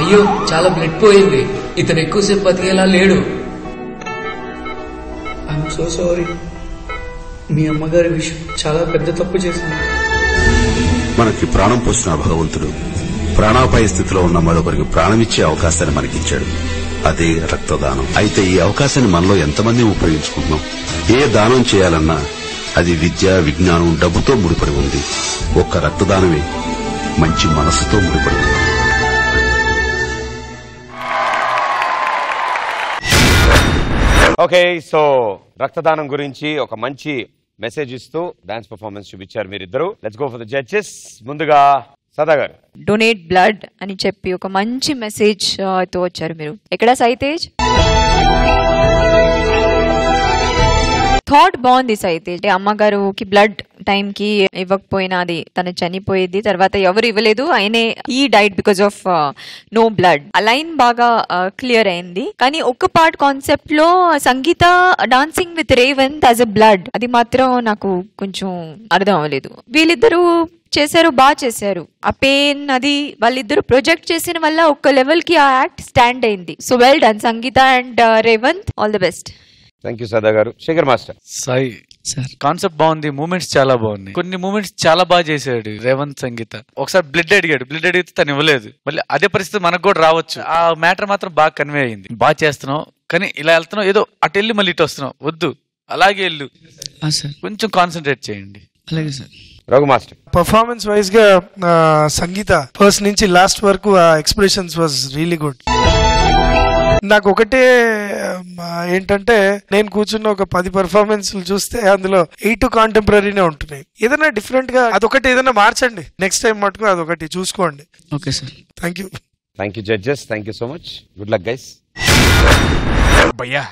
అయ్యో, చాలా బ్లడ్ పోయింది. ఇతను ఎక్కువసేపు బతికేలా లేడు. ఐఎమ్ సో సారీ, మీ అమ్మగారి విషయం చాలా పెద్ద తప్పు చేశాను. మనకి ప్రాణం పోసిన భగవంతుడు ప్రాణాపాయ స్థితిలో ఉన్న మరొకరికి ప్రాణమిచ్చే అవకాశాన్ని మనకిచ్చాడు. అదే రక్తదానం. అయితే ఈ అవకాశాన్ని మనలో ఎంతమంది ఉపయోగించుకుంటున్నాం? ఏ దానం చేయాలన్నా అది విద్య, విజ్ఞానం, డబ్బుతో ముడిపడి ఉంది. ఒక్క రక్తదానమే మంచి మనసుతో ముడిపడి ఉంది. ఓకే, సో రక్తదానం గురించి ఒక మంచి మెసేజ్ ఇస్తూ డాన్స్ పర్ఫార్మెన్స్ చూపించారు మీరిద్దరు. Let's go for the judges. ముందుగా సదా గారు. డొనేట్ బ్లడ్ అని చెప్పి ఒక మంచి మెసేజ్ తో వచ్చారు మీరు. ఎక్కడ సైతేజ్? థాట్ బాగుంది సైతేజ్. అమ్మగారుకి బ్లడ్ టైం కి ఇవ్వకపోయినా అది తను చనిపోయేది, తర్వాత ఎవరు ఇవ్వలేదు, ఆయనే ఈ diet because of no blood. ఆ లైన్ బాగా క్లియర్ అయింది. కానీ ఒక పార్ట్ కాన్సెప్ట్ లో Sangeetha dancing with Revanth as a blood, అది మాత్రం నాకు కొంచెం అర్థం అవ్వలేదు. వీళ్ళిద్దరూ చేశారు, బాగా చేశారు. ఆ పెయిన్ అది వాళ్ళిద్దరు ప్రొజెక్ట్ చేసిన వల్ల ఒక లెవెల్ కి ఆ యాక్ట్ స్టాండ్ అయింది. So well done Sangeetha and Revanth, all the best. Thank you Sada గారు. Shekhar master. Sai sir, concept బాగుంది, మూమెంట్స్ చాలా బాగున్నాయి. కొన్ని మూమెంట్స్ చాలా బాగా చేశాడు రేవంత్. సంగీత ఒకసారి బ్లడ్ అడిగాడు, బ్లడ్ అడిగితే తను ఇవ్వలేదు. మళ్ళీ అదే పరిస్థితి మనకు కూడా రావచ్చు. ఆ మ్యాటర్ మాత్రం బాగా కన్వే అయింది. బాగా చేస్తున్నావు, కానీ ఇలా వెళ్తున్నావు, ఏదో అటు వెళ్ళి మళ్ళీ ఇటు వస్తున్నావు, వద్దు అలాగే వెళ్ళు, కొంచెం కాన్సన్ట్రేట్ చేయండి. అలాగే sir. Raghu master. Performance wise గా సంగీత ఫస్ట్ నుంచి లాస్ట్ వరకు ఆ ఎక్స్ప్రెషన్స్ వాజ్ రియలీ గుడ్. నాకు ఒకటే ఏంటంటే, నేను కూర్చున్న ఒక 10 పర్ఫార్మెన్స్లు చూస్తే అందులో 8 కాంటెంపరీనే ఉంటున్నాయి. ఏదైనా డిఫరెంట్ గా అదొకటి ఏదైనా మార్చండి నెక్స్ట్ టైం మటుకు, అదొకటి చూసుకోండి. Okay sir. Thank you. Thank you judges, thank you so much. Good luck guys. భయ్యా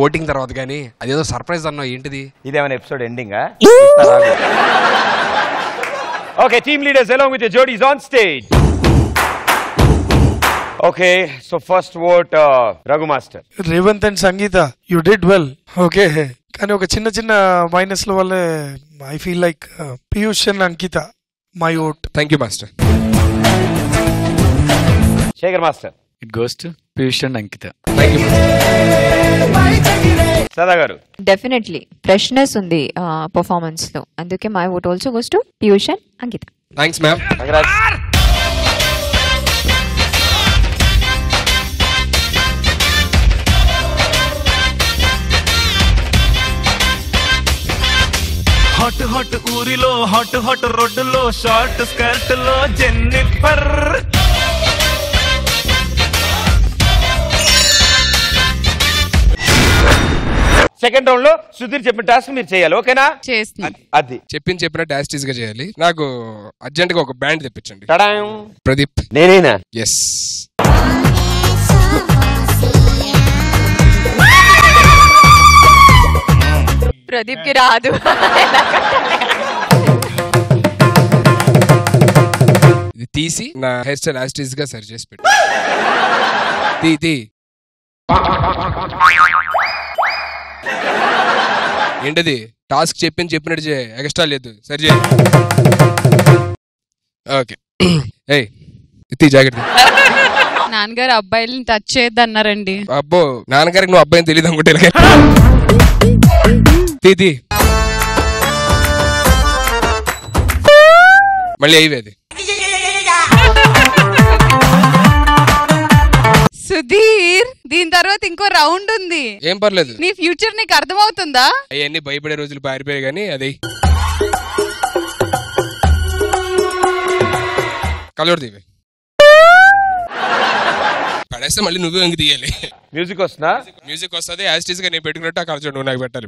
ఓటింగ్ తర్వాత గానీ అదేదో సర్ప్రైజ్ అన్నావు, ఏంటిది? ఇదేమైనా episode ending? Okay, team leaders along with your jodies on stage. Okay, so first vote Raghu master. Revanth and Sangeetha, you did well. Okay, కానీ ఒక చిన్న చిన్న మైనస్ ల వల్ల I feel like Piyush and Ankita my vote. Thank you master. Shekhar master. It goes to Piyush and Ankita. Thank you. Sada గారు. Definitely freshness ఉంది performance లో, అందుకే my vote also goes to Piyush and Ankita. Thanks ma'am. Hot hot ఊరిలో hot hot రోడ్డులో short skirt లో Jennifer. Second round లో సుధీర్ చెప్పిన task మీరు చేయాలి, ఓకేనా? అది చెప్పినట్టు యాస్టీస్ గా చేయాలి. నాకు అర్జెంట్ గా ఒక బ్యాండ్ తెప్పించండి. ప్రదీప్. నేనేనా? ఎస్. ప్రదీప్ కి రాదు. ఇది తీసి నా హెయిర్ స్టైల్ యాస్టీస్ గా సరి చేసి పెట్టు. తీ ఏంటది? టాస్క్ చెప్పినట్టు చేయ, ఎక్స్ట్రా లేదు, సరి చేయి. ఓకే, ఏయ్ తీ జాకెట్. నాన్నగారు అబ్బాయిలని టచ్ చేయొద్దు అన్నారండి. అబ్బో, నాన్నగారికి నువ్వు అబ్బాయిని తెలియదు అనుకుంటే తీ మళ్ళీ అయిపోయేది. సుధీర్, దీని తర్వాత ఇంకో రౌండ్ ఉంది. ఏం పర్లేదు. నీ ఫ్యూచర్ నీకు అర్థమవుతుందా? అవన్నీ భయపడే రోజులు పారిపోయాయి, కానీ అది కలర్ తీవే పడేస్తే మళ్ళీ నువ్వే ఇంక తీయాలి. మ్యూజిక్ వస్తుందా? మ్యూజిక్ వస్తుంది, యాస్టీస్ గా నేను పెట్టుకున్నట్టు ఆ కలర్ నువ్వు నాకు పెట్టాలి.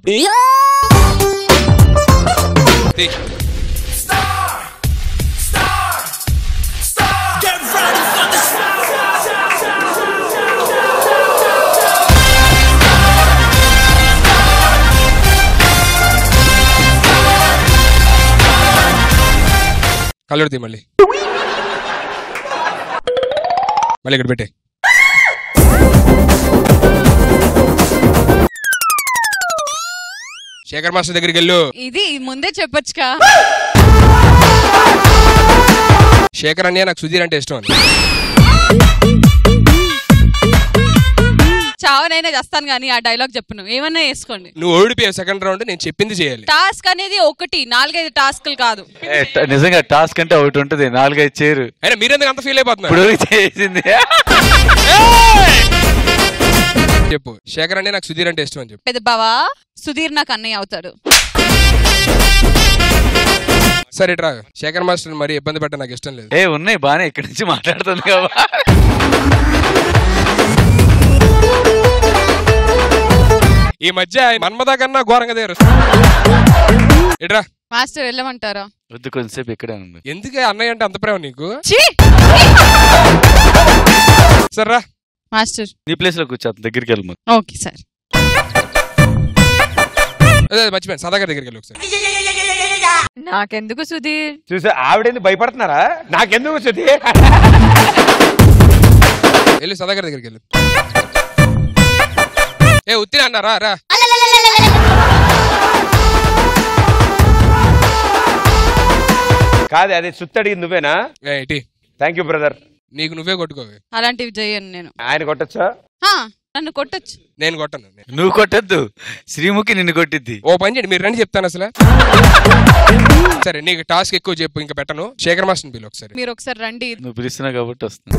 కలర్ తీ మళ్ళీ ఇక్కడ పెట్టే. శేఖర్ మాస్టర్ దగ్గరికి వెళ్ళు. ఇది ముందే చెప్పొచ్చుగా. శేఖర్ అన్నయ్య, నాకు సుధీర్ అంటే ఇష్టం అని చావనైనా చేస్తాను కానీ ఆ డైలాగ్ చెప్పను, ఏమన్నా వేసుకోండి. నువ్వు ఓడిపోయావు సెకండ్ రౌండ్, నేను చెప్పింది చేయాలి. టాస్క్ అనేది 1 4-5 టాస్క్లు కాదు. నిజంగా టాస్క్ అంటే ఒకటి ఉంటుంది, 4-5 చేయరు. అయినా మీరెందుకు అంత ఫీల్ అయిపోతున్నారు? ఇప్పుడు చేసింది చెప్పు. శేఖర్ అంటే నాకు సుధీర్ అంటే ఇష్టం అని చెప్పు. పెద్ద బావా, సుధీర్ నాకు అన్నయ్య అవుతాడు. సరే రా, శేఖర్ మాస్టర్ మరి ఇబ్బంది పెట్ట నాకు ఇష్టం లేదు. ఉన్నాయి బానే, ఇక్కడి నుంచి మాట్లాడుతుంది కదా. ఈ మధ్య మన్మదా కన్నా ఘోరంగా దేరు. ఇట్రా మాస్టర్ వెళ్ళమంటారా? వద్దు, కొంచెంసేపు ఇక్కడే ఉంది. ఎందుకే అన్నయ్య అంటే అంత ప్రేమ నీకు? సర్రా మాస్టర్ నీ ప్లేస్ లో కూర్చో, దగ్గరికి వెళ్ళి. Okay sir. అదే మర్చిపోయాను, సదాగర్ దగ్గరికి వెళ్ళి ఒకసారి. నాకెందుకు సుధీర్? చూసా ఆవిడేంది భయపడుతున్నారా? నాకెందుకు సుధీర్? వెళ్ళి సదాగర్ దగ్గరికి వెళ్ళి. ఉత్తిన అన్నారా? రా కాదే, అదే సుత్తడిగి నువ్వేనా? Thank you brother. నీకు నువ్వే కొట్టుకోవే. అలాంటివి చేయను నేను. ఆయన కొట్టచ్చా? నన్ను కొట్టచ్చు. నేను కొట్టను. నువ్వు కొట్టద్దు, శ్రీముఖి నిన్ను కొట్టిద్ది. ఓ పని చేయండి, మీరు రండి చెప్తాను అసలు. సరే నీకు టాస్క్ ఎక్కువ చెప్పు, ఇంకా పెట్టను. శేఖర్ మాస్టర్ పిలు ఒకసారి. మీరు ఒకసారి రండి. నువ్వు పిలుస్తున్నావు కాబట్టి వస్తుంది.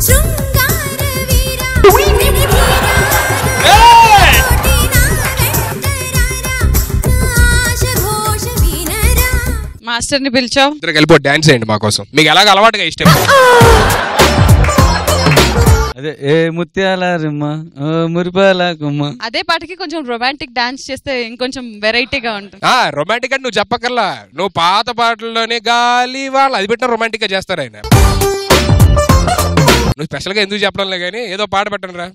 మాస్టర్ ని పిలిచావు, వెళ్ళిపో డాన్స్ చేయండి మా కోసం. మీకు ఎలాగ అలవాటుగా ఇష్టం. అదే ఏ ముత్యాల రిమ్మ, మురిపాల గుమ్మ. అదే పాటకి కొంచెం రొమాంటిక్ డాన్స్ చేస్తే ఇంకొంచెం వెరైటీగా ఉంటుంది. రొమాంటిక్ అంటే నువ్వు చెప్పకల్లా, నువ్వు పాత పాటల్లోనే గాలి వాళ్ళు అది పెట్టిన రొమాంటిక్ గా చేస్తారు ఆయన. నువ్వు స్పెషల్ గా ఎందుకు చెప్పడంలే కానీ ఏదో పాట పెట్టండి రా.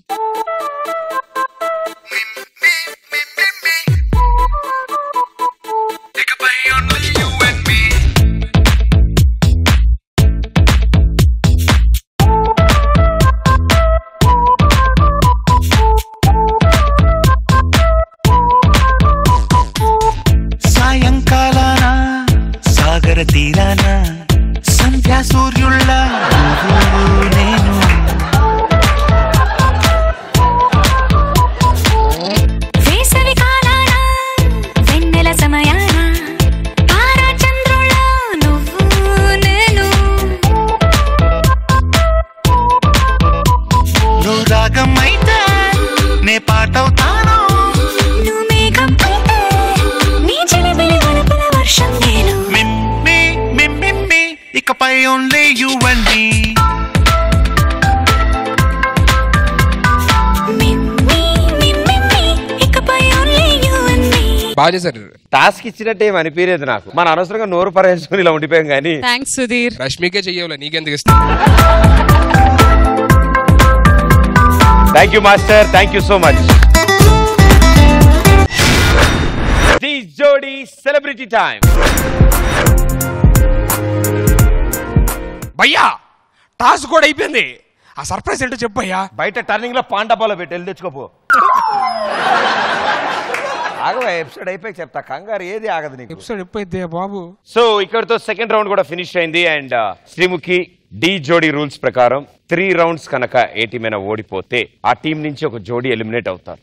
సాయంకాలాన సాగర తీరాన సంధ్యా సూర్యుళ్ళ నేను వేసవి కాలాన వెన్నెల సమయాన తారా చంద్రుళ్ళ నువ్వు నేను నువ్వు రాగం అయితే నే పాటవుతాను, నువ్వు మేఘం అయితే నీ చిలిపిలి వలపుల వర్షం నేను. మిమ్మి మిమ్మి ఇకపై ఓన్లీ యు అండ్ మీ. బాగా చేశారు. టాస్క్ ఇచ్చినట్టు ఏం అనిపించలేదు నాకు. మన అనవసరంగా నోరు పరేసుకుని ఇలా ఉండిపోయాం కానీ. థ్యాంక్స్ సుధీర్. రష్మికే చెయ్యవులే, నీకెందుకు ఇస్తా. Thank you master, thank you so much. The జోడీ సెలబ్రిటీ టైం. భయ్యా టాస్క్ కూడా అయిపోయింది, ఆ సర్ప్రైజ్ ఏంటో చెప్పు భయ్యా. బయట టర్నింగ్ లో పాండపాలో పెట్టి వెళ్ళి తెచ్చుకోపో. ఆగవా, ఎపిసోడ్ అయిపోయి చెప్తా, కంగారు ఏది ఆగదు నీకు. ఎపిసోడ్ అయిపోయింది బాబు. సో ఇక్కడతో సెకండ్ రౌండ్ కూడా ఫినిష్ అయింది. అండ్ శ్రీముఖి డి జోడీ రూల్స్ ప్రకారం 3 రౌండ్స్ కనుక ఏ టీం అయినా ఓడిపోతే ఆ టీం నుంచి ఒక జోడీ ఎలిమినేట్ అవుతారు.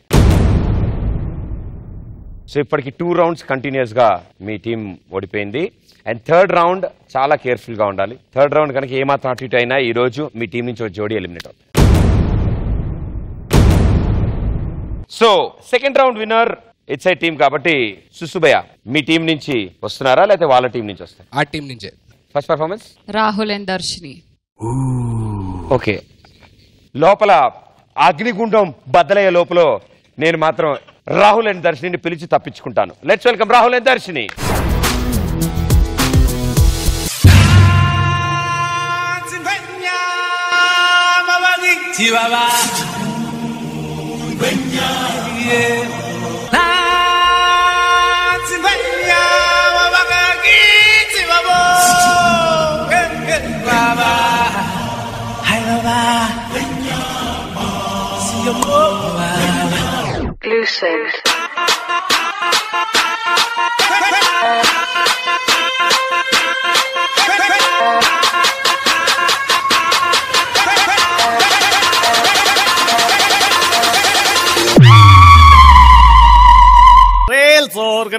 సో ఇప్పటికి 2 రౌండ్స్ కంటిన్యూస్ గా మీ టీం ఓడిపోయింది. అండ్ థర్డ్ రౌండ్ చాలా కేర్ఫుల్ గా ఉండాలి. థర్డ్ రౌండ్ కనుక ఏమాత్రం అటు ఇటు అయినా ఈ రోజు మీ టీం నుంచి ఒక జోడీ ఎలిమినేట్ అవుతుంది. So second round winner it's a team కాబట్టి సుసుభయ్య మీ టీం నుంచి వస్తున్నారా లేకపోతే వాళ్ళ టీం నుంచి వస్తారా? ఆ టీం నుంచే. First performance Rahul and Darshini. Okay, లోపల అగ్నిగుండం బద్దలయ్యే లోపల నేను మాత్రం రాహుల్ అండ్ దర్శిని పిలిచి తప్పించుకుంటాను. Let's welcome Rahul and Darshini. Lucid.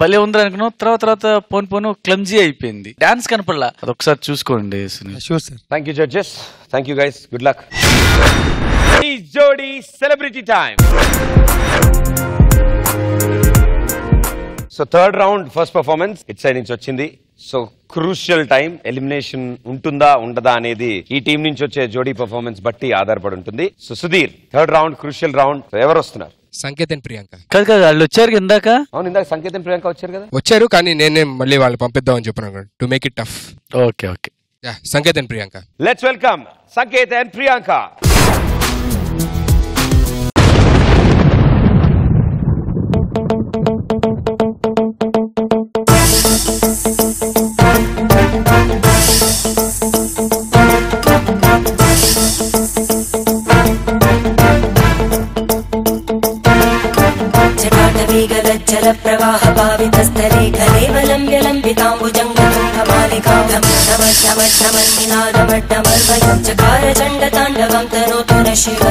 భలే ఉంది అనుకున్నాం. తర్వాత పోను క్లమ్జీ అయిపోయింది. డాన్స్ కనపడలా. అదొకసారి చూసుకోండి. Sure sir. Thank you judges. Thank you guys. Good luck. ఈ జోడీ celebrity time. So third round first performance it side నుంచి వచ్చింది. So crucial time. ఎలిమినేషన్ ఉంటుందా ఉండదా అనేది ఈ టీం నుంచి వచ్చే జోడీ పర్ఫార్మెన్స్ బట్టి ఆధారపడి ఉంటుంది. So Sudheer, third round crucial round. ఎవరు వస్తున్నారు? సంకేత్ అండ్ ప్రియాంక. కాదు వాళ్ళు వచ్చారు ఇందాక. అవును, ఇందాక సంకేత్ అండ్ ప్రియాంక వచ్చారు కదా. వచ్చారు, కానీ నేనే మళ్ళీ వాళ్ళు పంపిద్దామని చెప్పాను to make it tough. Okay Sanket and Priyanka. Let's welcome Sanket and Priyanka. జల ప్రవాహ భావితస్థలే కలేవలం విలంబితాంబుజంగతుంగమాలికాం ధమధమధమన్నినాదమడ్డమర్వయం చకార చండ తాండవం తనోతు న శివ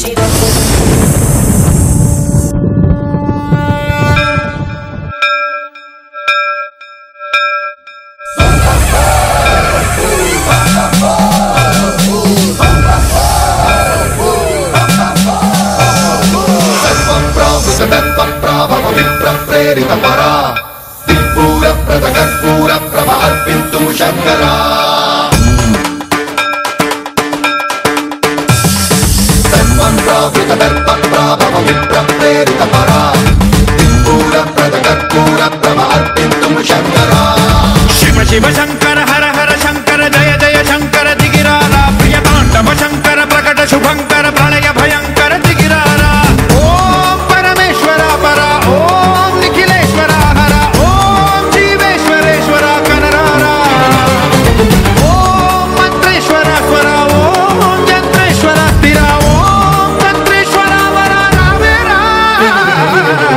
శివ. ప్రేరిత పరా దిక్పూర ప్రతకర్పూర ప్రభ అర్పింతు శంకరా. ప్రేరిత పరా దిక్పూర ప్రతకర్పూర ప్రభ అర్పింతు శంకరా. శివ శివ శంకర హర హర శంకర జయ జయ శంకర దిగిరారా ప్రియ తాండవ శంకర ప్రకట శుభంకర ప్రళయ భయంకర దిగిరారా. ఓం పరమేశ్వర పర ఓం నిఖిలేశ్వర హర ఓం జీవేశ్వరేశ్వర కనరారా. ఓం మంత్రేశ్వర స్వర ఓం జంత్రేశ్వర స్థిర ఓం తంత్రేశ్వర వర రావేరా.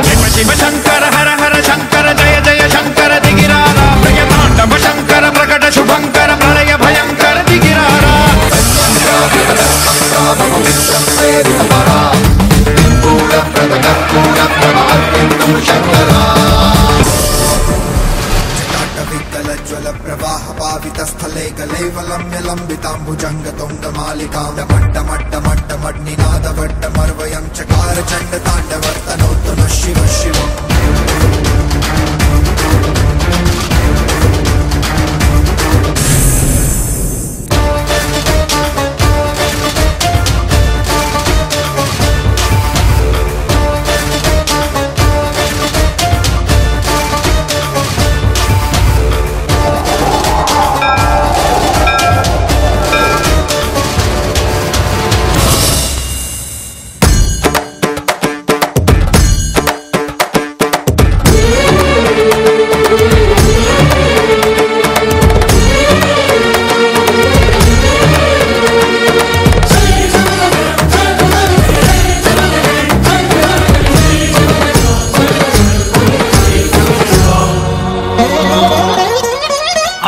శివ శివ శంకర హర హర శంకర జయ జయ శంకర దిగిరారా ప్రియ తాండవ శంకర ప్రకట శుభంకర ప్రళయ భయంకర దిగిరారా. జ్వల ప్రవాహ పావితస్థలే కలైవలంబితాంబుజంగతుంగమాలికాం మడ్డమడ్డమడ్డమడ్నినాదవడ్డమర్వయం చకార చండ తాండవర్తనోత్తు న శివ శివ.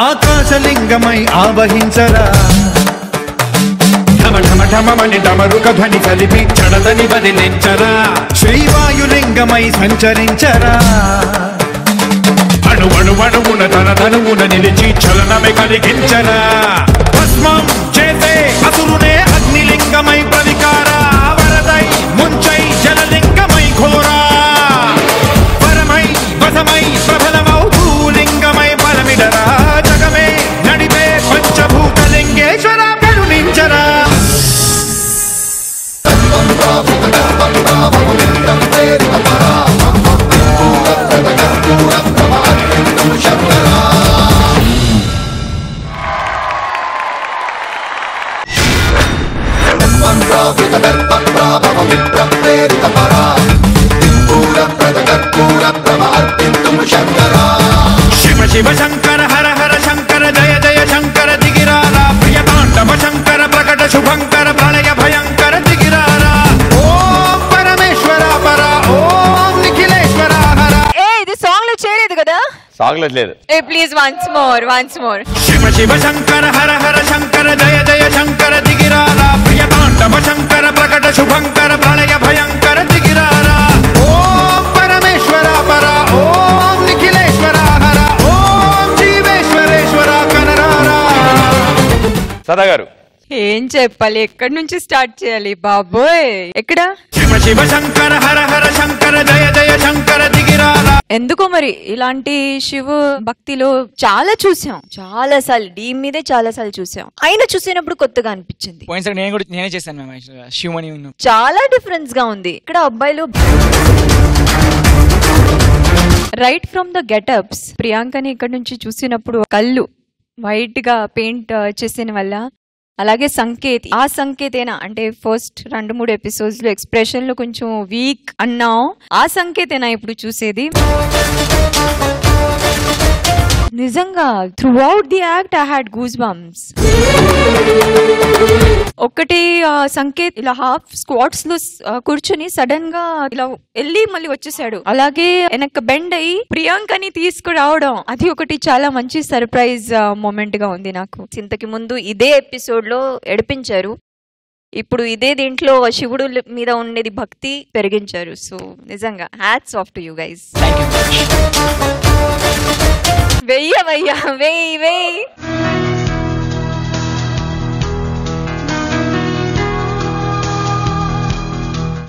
ఆకాశలింగమై ఆవహించరా ఢమ ఢమ ఢమమని డమరుక ధ్వని కలిపి చడదని బదిలించరా. శ్రీవాయులింగమై సంచరించరా అణువణువణువున తన తనువున నిలిచి చలనమే కలిగించరా. భస్మం చేసే అసురునే అగ్నిలింగమై ప్రవికారా వరదై ముంచై జలలింగమై ఘోరా పరమై వసమై ప్రబలమౌ భూలింగమై బలమిడరా. జగమే నడిపే పంచభూతలింగేశ్వర కరుణించరా. శివ శివ శంకర హర హర శంకర జయ జయ శంకర దిగిరారా ప్రియ తాండవ శంకర ప్రకట శుభంకర ప్రళయ భయంకర దిగిరారా. ఓం పరమేశ్వర పర ఓం నిఖిలేశ్వర హర. ఇది సాంగ్ లో చేయలేదు కదా. సాంగ్ లో లేదు. Please once more. Shiva Shiva Shankara Hara Hara Shankara జయ జయ శంకర దిగిరారా ప్రియ తాండవ శంకర ప్రకట శుభంకర ప్రళయ భయంకర దిగిరారా. ఓం పరమేశ్వర పర ఓం నిఖిల సదా గారు. ఏం చెప్పాలి, ఎక్కడి నుంచి స్టార్ట్ చేయాలి బాబోయ్? ఎక్కడ శివ శివ శంకర హర హర శంకర జయ జయ శంకర దిగిరాల. ఎందుకో మరి ఇలాంటి శివ భక్తిలో చాలా చూసాం, చాలా సార్లు డీమ్ మీదే చాలా సార్లు చూసాం. అయినా చూసినప్పుడు కొత్తగా అనిపించింది. నేనే చేశాను మ్యామ్. శివమణి చాలా డిఫరెన్స్ గా ఉంది. ఇక్కడ అబ్బాయిలు రైట్ ఫ్రమ్ ద గెటప్స్ ప్రియాంకని ఇక్కడ నుంచి చూసినప్పుడు కళ్ళు వైట్ గా పెయింట్ చేసిన వల్ల, అలాగే సంకేత్, ఆ సంకేతేనా అంటే ఫస్ట్ 2-3 ఎపిసోడ్స్ లో ఎక్స్ప్రెషన్ లో కొంచెం వీక్ అన్నాం, ఆ సంకేతేనా ఇప్పుడు చూసేది? నిజంగా through out the act I had goose bumps. ఒకటి సంకేత్ ఇలా హాఫ్ స్క్వాట్స్ లో కూర్చుని సడన్ గా ఇలా వెళ్ళి మళ్ళీ వచ్చేసాడు. అలాగే వెనక్కి బెండ్ అయ్యి ప్రియాంకని తీసుకురావడం, అది ఒకటి చాలా మంచి సర్ప్రైజ్ మూమెంట్ గా ఉంది నాకు. ఇంతకి ముందు ఇదే ఎపిసోడ్ లో ఏడిపించారు, ఇప్పుడు ఇదే దీంట్లో శివుడు మీద ఉండేది భక్తి పెరిగించారు. సో నిజంగా hats off to you guys. వెయ్యవయ్యా వెయ్యి.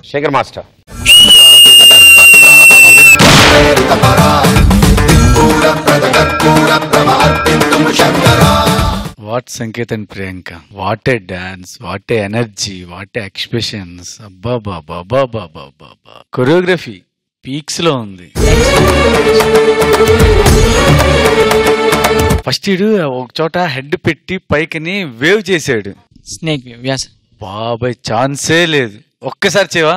Sekhar master. What Sanketh and Priyanka, what a dance, what a energy, what a expressions. అబ్బా కొరియోగ్రఫీ పీక్స్ లో ఉంది. ఫస్ట్ ఇడు ఒక చోట హెడ్ పెట్టి పైకిని వేవ్ చేశాడు, స్నేక్ వేవ్. బాబాయ్ ఛాన్సే లేదు. ఒక్కసారి చేవా?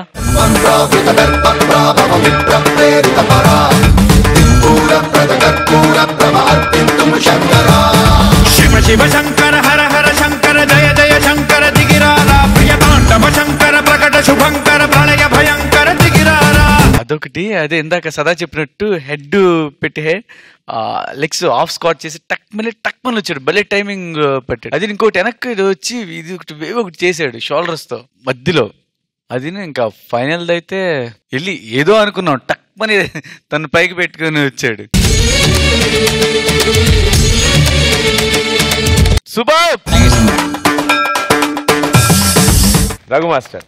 శివ శివ శంకర హర హర శంకర జయ జయ శంకర దిగిరాల. ప్రియ తాండవ శంకర ప్రకట శుభంకర ప్రళయ భయంకర దిగిరాల. అదొకటి. అదే ఇందాక సదా చెప్పినట్టు హెడ్ పెట్టి లెగ్స్ ఆఫ్ స్క్వాట్ చేసి టక్మని వచ్చాడు, భలే టైమింగ్ పెట్టాడు. అది ఇంకోటి వెనక్కి వచ్చి ఇది ఒకటి వేవ్ ఒకటి చేసాడు షోల్డర్స్ తో మధ్యలో. అది ఇంకా ఫైనల్ అయితే వెళ్ళి ఏదో అనుకున్నాం, టక్మని తను పైకి పెట్టుకుని వచ్చాడు. Super. Raghu master.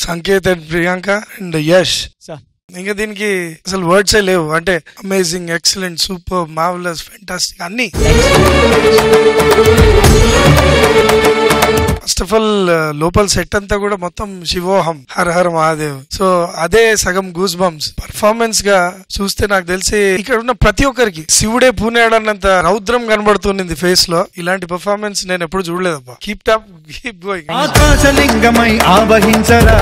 Sanket and Priyanka and Yash. ఇంకా దీనికి అసలు వర్డ్సే లేవు. అంటే amazing, excellent, super, marvellous, fantastic అన్ని. ఫస్ట్ ఆఫ్ ఆల్ లోపల సెట్ అంతా కూడా మొత్తం శివోహం, హర హర మహాదేవ్. సో అదే సగం గూస్ బంప్స్. పర్ఫార్మెన్స్ గా చూస్తే నాకు తెలిసి ఇక్కడ ఉన్న ప్రతి ఒక్కరికి శివుడే పూనాడన్నంత రౌద్రం కనబడుతుంది ఫేస్ లో. ఇలాంటి పర్ఫార్మెన్స్ నేను ఎప్పుడు చూడలేదబ్బా. Keep top, keep going. ఆకాశలింగమై ఆవహించరా.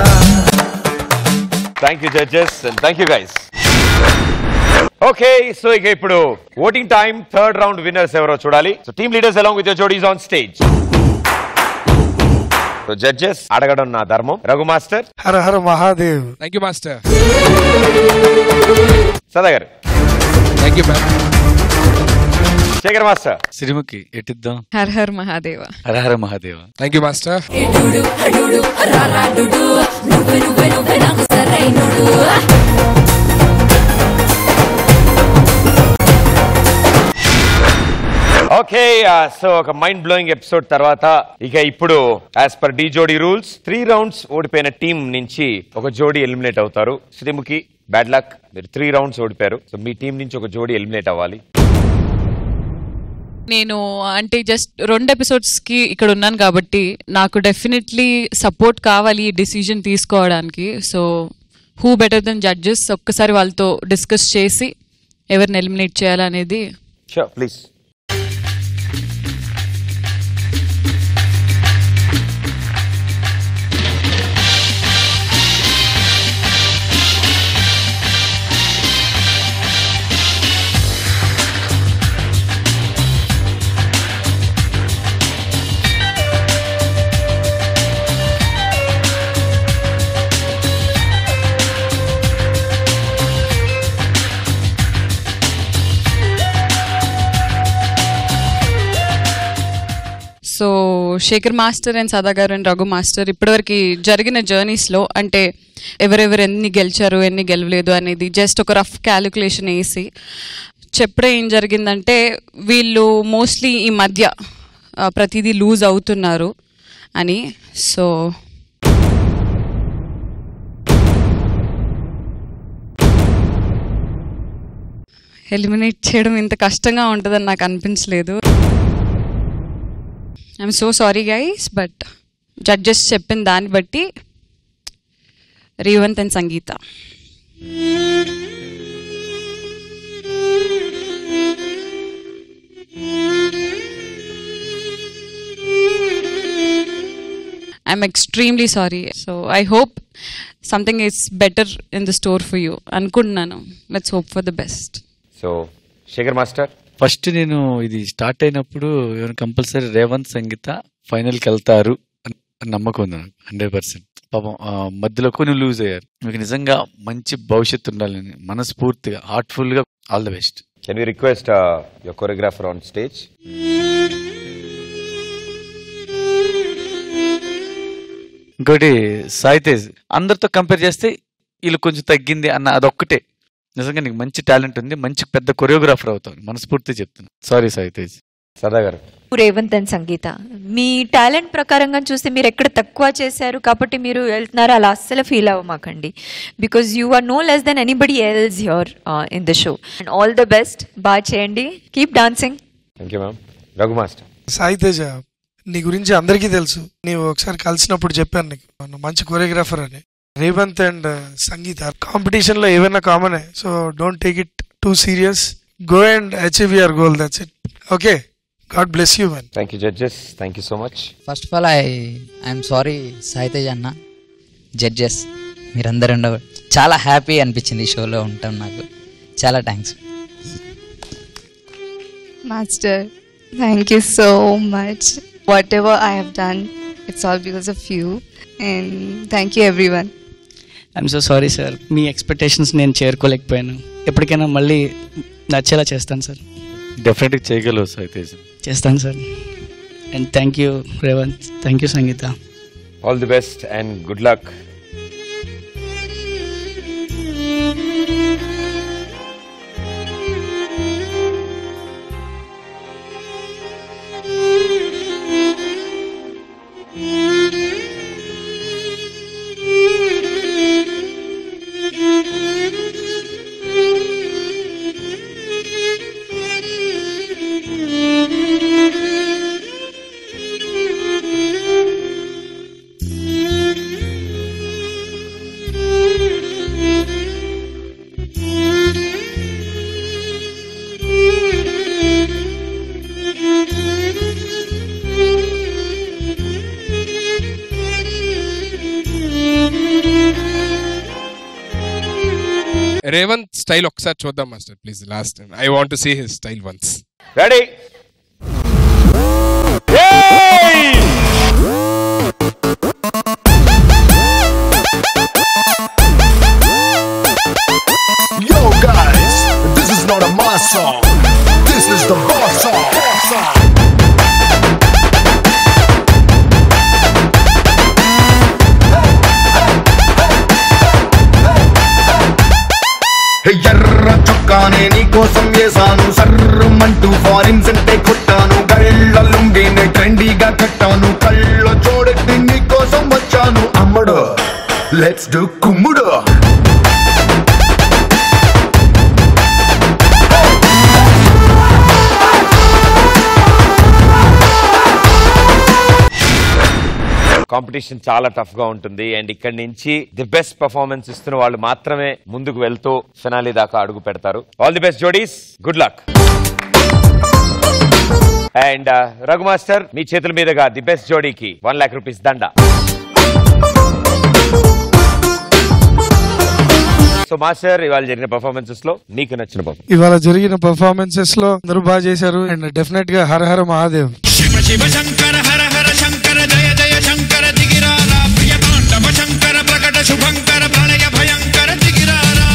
Thank you judges and thank you guys. Okay, so ఇక ఇప్పుడు voting time. Third round winners ఎవరో చూడాలి. So team leaders along with your jodis on stage. So judges, అడగడం నా ధర్మం. Raghu master. Hara Hara Mahadev. Thank you master. Sada garu. Thank you ma'am. Sekhar master. Sreemukhi ఎట్టిద్దాం. Hara Hara Mahadeva. Hara Hara Mahadeva. Thank you master. Okay, so ఒక mind blowing episode తర్వాత ఇక ఇప్పుడు యాజ్ పర్ డి జోడీ రూల్స్ 3 రౌండ్స్ ఓడిపోయిన టీం నుంచి ఒక జోడీ ఎలిమినేట్ అవుతారు. శ్రీముఖి, బ్యాడ్ లక్, మీరు 3 రౌండ్స్ ఓడిపోయారు. సో మీ టీం నుంచి ఒక జోడీ ఎలిమినేట్ అవ్వాలి. నేను అంటే జస్ట్ 2 ఎపిసోడ్స్ కి ఇక్కడ ఉన్నాను కాబట్టి నాకు డెఫినెట్లీ సపోర్ట్ కావాలి ఈ డిసిజన్ తీసుకోవడానికి. So who better then judges, ఒక్కసారి వాళ్ళతో డిస్కస్ చేసి ఎవరిని ఎలిమినేట్ చేయాలనేది. Sure, please. So Shekhar master and Sada గారు అండ్ రఘు మాస్టర్ ఇప్పటివరకు జరిగిన జర్నీస్లో అంటే ఎవరెవరు ఎన్ని గెలిచారు ఎన్ని గెలవలేదు అనేది జస్ట్ ఒక రఫ్ క్యాలిక్యులేషన్ వేసి చెప్పడం ఏం జరిగిందంటే వీళ్ళు మోస్ట్లీ ఈ మధ్య ప్రతిదీ లూజ్ అవుతున్నారు అని. సో ఎలిమినేట్ చేయడం ఇంత కష్టంగా ఉంటుందని నాకు అనిపించలేదు. I'm so sorry guys, but judges చెప్పిన దాన్ని బట్టి Revanth and Sangeetha. I'm extremely sorry. So I hope something is better in the store for you. Anukunnanu. Let's hope for the best. So, Shekhar Master. First నేను ఇది start అయినప్పుడు compulsory Revanth సంగీత ఫైనల్కి వెళ్తారు అని నమ్మకం ఉంది నాకు 100%. పాపం మధ్యలో కొన్ని లూజ్ అయ్యారు. మీకు నిజంగా మంచి భవిష్యత్తు ఉండాలని మనస్ఫూర్తిగా హార్ట్ఫుల్గా all the best. Can you request your choreographer on stage? ఇంకోటి సాయి తేజ్ అందరితో కంపేర్ చేస్తే వీళ్ళు కొంచెం తగ్గింది అన్న అదొక్కటే. నిజంగా నీకు మంచి టాలెంట్ ఉంది, మంచి పెద్ద కొరియోగ్రాఫర్ అవుతావు మనస్ఫూర్తి చెప్తున్నా. సారీ సాయి తేజ్. సదా గారు. రేవంత్ అండ్ సంగీత మీ టాలెంట్ ప్రకారంగా చూస్తే మీరు ఎక్కడ తక్కువ చేశారు కాబట్టి మీరు వెళ్తున్నారు అలా అస్సలు ఫీల్ అవ్వమాకండి. Because you are no less than anybody else here in the show. And all the best, బాగా చేయండి, keep dancing. Thank you ma'am. Raghu master. Sai Teja, నీ గురించి అందరికీ తెలుసు. నీవు ఒకసారి కలిసినప్పుడు చెప్పాను నీకు నువ్వు మంచి కొరియోగ్రాఫర్ అని. రేవంత్ అండ్ సంగీత కాంపిటీషన్ లో ఏమైనా కామనే. So don't take it two serious. Go and achieve your goal. That's it. Okay, God bless you man. Thank you judges. Thank you so much. First of all I'm sorry Sai Tej అన్న, judges మీరందరూ ఉండవు. చాలా happy అనిపించింది ఈ షోలో ఉంటాం. నాకు చాలా thanks. Master, thank you so much. Whatever I have done, it's all because of you. And thank you everyone. I'm so sorry sir, me expectations నేను చేరుకోలేకపోయాను. ఎప్పటికైనా మళ్ళీ నచ్చేలా చేస్తాను సార్. డెఫినెట్గా చేయగలవు సాయి తేజ్. చేస్తాను sir. And thank you Revanth, thank you Sangeetha. All the best and good luck. Revanth style ఒకసారి చూద్దాం master please. Last time I want to see his style once. Ready? Yo guys, this is not a mass song. This is the boss song. ఎర్ర చొక్కానే నీ కోసం వేసాను, సర్రమంటూ foreign సెంటే కొట్టాను, గళ్ళ లుంగినే ట్రెండీగా కట్టాను, కళ్ళ చూడెత్తి నీ కోసం వచ్చాను. అమ్మడు లెట్స్ డు కుమ్ముడు. కాంపిటీషన్ చాలా టఫ్ గా ఉంటుంది అండ్ ఇక్కడ నుంచి ది బెస్ట్ పర్ఫార్మెన్స్ ఇస్తున్న వాళ్ళు మాత్రమే ముందుకు వెళ్తూ ఫినాలే దాకా అడుగు పెడతారు. All the best jodis, good luck. And Raghu master, మీ చేతుల మీదుగా ది బెస్ట్ జోడీకి 1 lakh rupees దండ. సో మాస్టర్, ఇవాళ జరిగిన పర్ఫార్మెన్సెస్ లో నీకు నచ్చిన పర్ఫార్మెన్స్? ఇవాళ జరిగిన పర్ఫార్మెన్సెస్ లో అందరూ బాగా చేశారు అండ్ డెఫినెట్ గా హర హర మహాదేవ్. శివ శివ శంకర హర హర శంకర జయ జయ శంకర దిగిరారా, ప్రియ తాండవ శంకర ప్రకట శుభంకర ప్రళయ భయంకర దిగిరారా.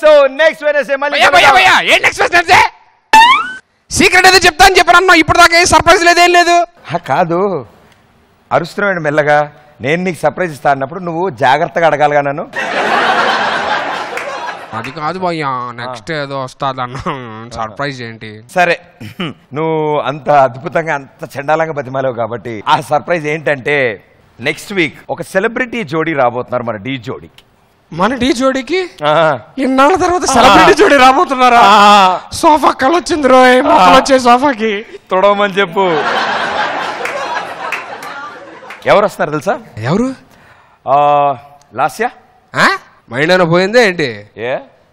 సో నెక్స్ట్ వెనస్డే మళ్ళీ ఏంటి నెక్స్ట్ వెనస్డే సీక్రెట్ అయితే చెప్తా అని చెప్పాను. ఇప్పుడు దాకా ఏ సర్ప్రైజ్ లేదేం లేదు. కాదు అరుస్తున్నాడు మెల్లగా. నేను నీకు సర్ప్రైజ్ ఇస్తా అన్నప్పుడు నువ్వు జాగ్రత్తగా అడగాలిగా నన్ను. అది కాదు భయ్యా, నెక్స్ట్ ఏదో వస్తాదన్న సర్ప్రైజ్ ఏంటి? సరే నువ్వు అంత అద్భుతంగా అంత చండాలంగా బతిమాలేవు కాబట్టి ఆ సర్ప్రైజ్ ఏంటంటే నెక్స్ట్ వీక్ ఒక సెలబ్రిటీ జోడీ రాబోతున్నారు మన డి జోడీకి. మన డి జోడీకి ఇన్నాళ్ళ తర్వాత సెలబ్రిటీ జోడీ రాబోతున్నారా? సోఫా కలొచ్చింది రోయ్, వచ్చే సోఫాకి తొడవమని చెప్పు. ఎవరు వస్తున్నారు తెలుసా? ఎవరు? లాస్యా. మైండ్ అయినా పోయిందే ఏంటి?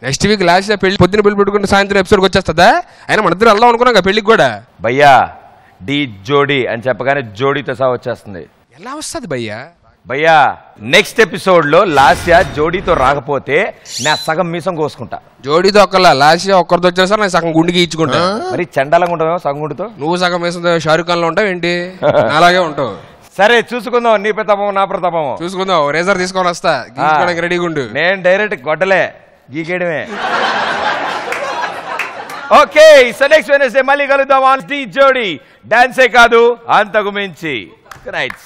నెక్స్ట్ వీక్ లాస్యా పెళ్లి పొద్దున పెళ్లి పెట్టుకుంటే సాయంత్రం ఎపిసోడ్కి వచ్చేస్తుందా? అయినా మన ఇద్దరు వెళ్దాం అనుకున్నాం పెళ్లికి కూడా. భయ్యా డి జోడీ అని చెప్పగానే జోడీతో సహా వచ్చేస్తుంది. ఎలా వస్తుంది భయ్యా? భయ్యా నెక్స్ట్ ఎపిసోడ్ లో లాస్యా జోడీతో రాకపోతే నా సగం మీసం కోసుకుంటా. జోడీతో ఒక్కలా లాస్యా ఒక్కరితో వచ్చా సార్ నేను సగం గుండికి ఇచ్చుకుంటా. మరి చండాలంగా ఉంటావు సగం గుండితో. నువ్వు సగం మీసం షారుఖ్ ఖాన్ లో ఉంటావు ఏంటి? అలాగే ఉంటావు. సరే చూసుకుందాం, నీ ప్రతాపం నా ప్రతాపం చూసుకుందాం. రేజర్ తీసుకొని వస్తా, రెడీగా ఉండు. నేను డైరెక్ట్ గొడ్డలే గీకేయడమే. ఓకే సో నెక్స్ట్ వెనస్డే మళ్ళీ కలుద్దాం. డి జోడీ డాన్సే కాదు అంతకు మించి. రైట్.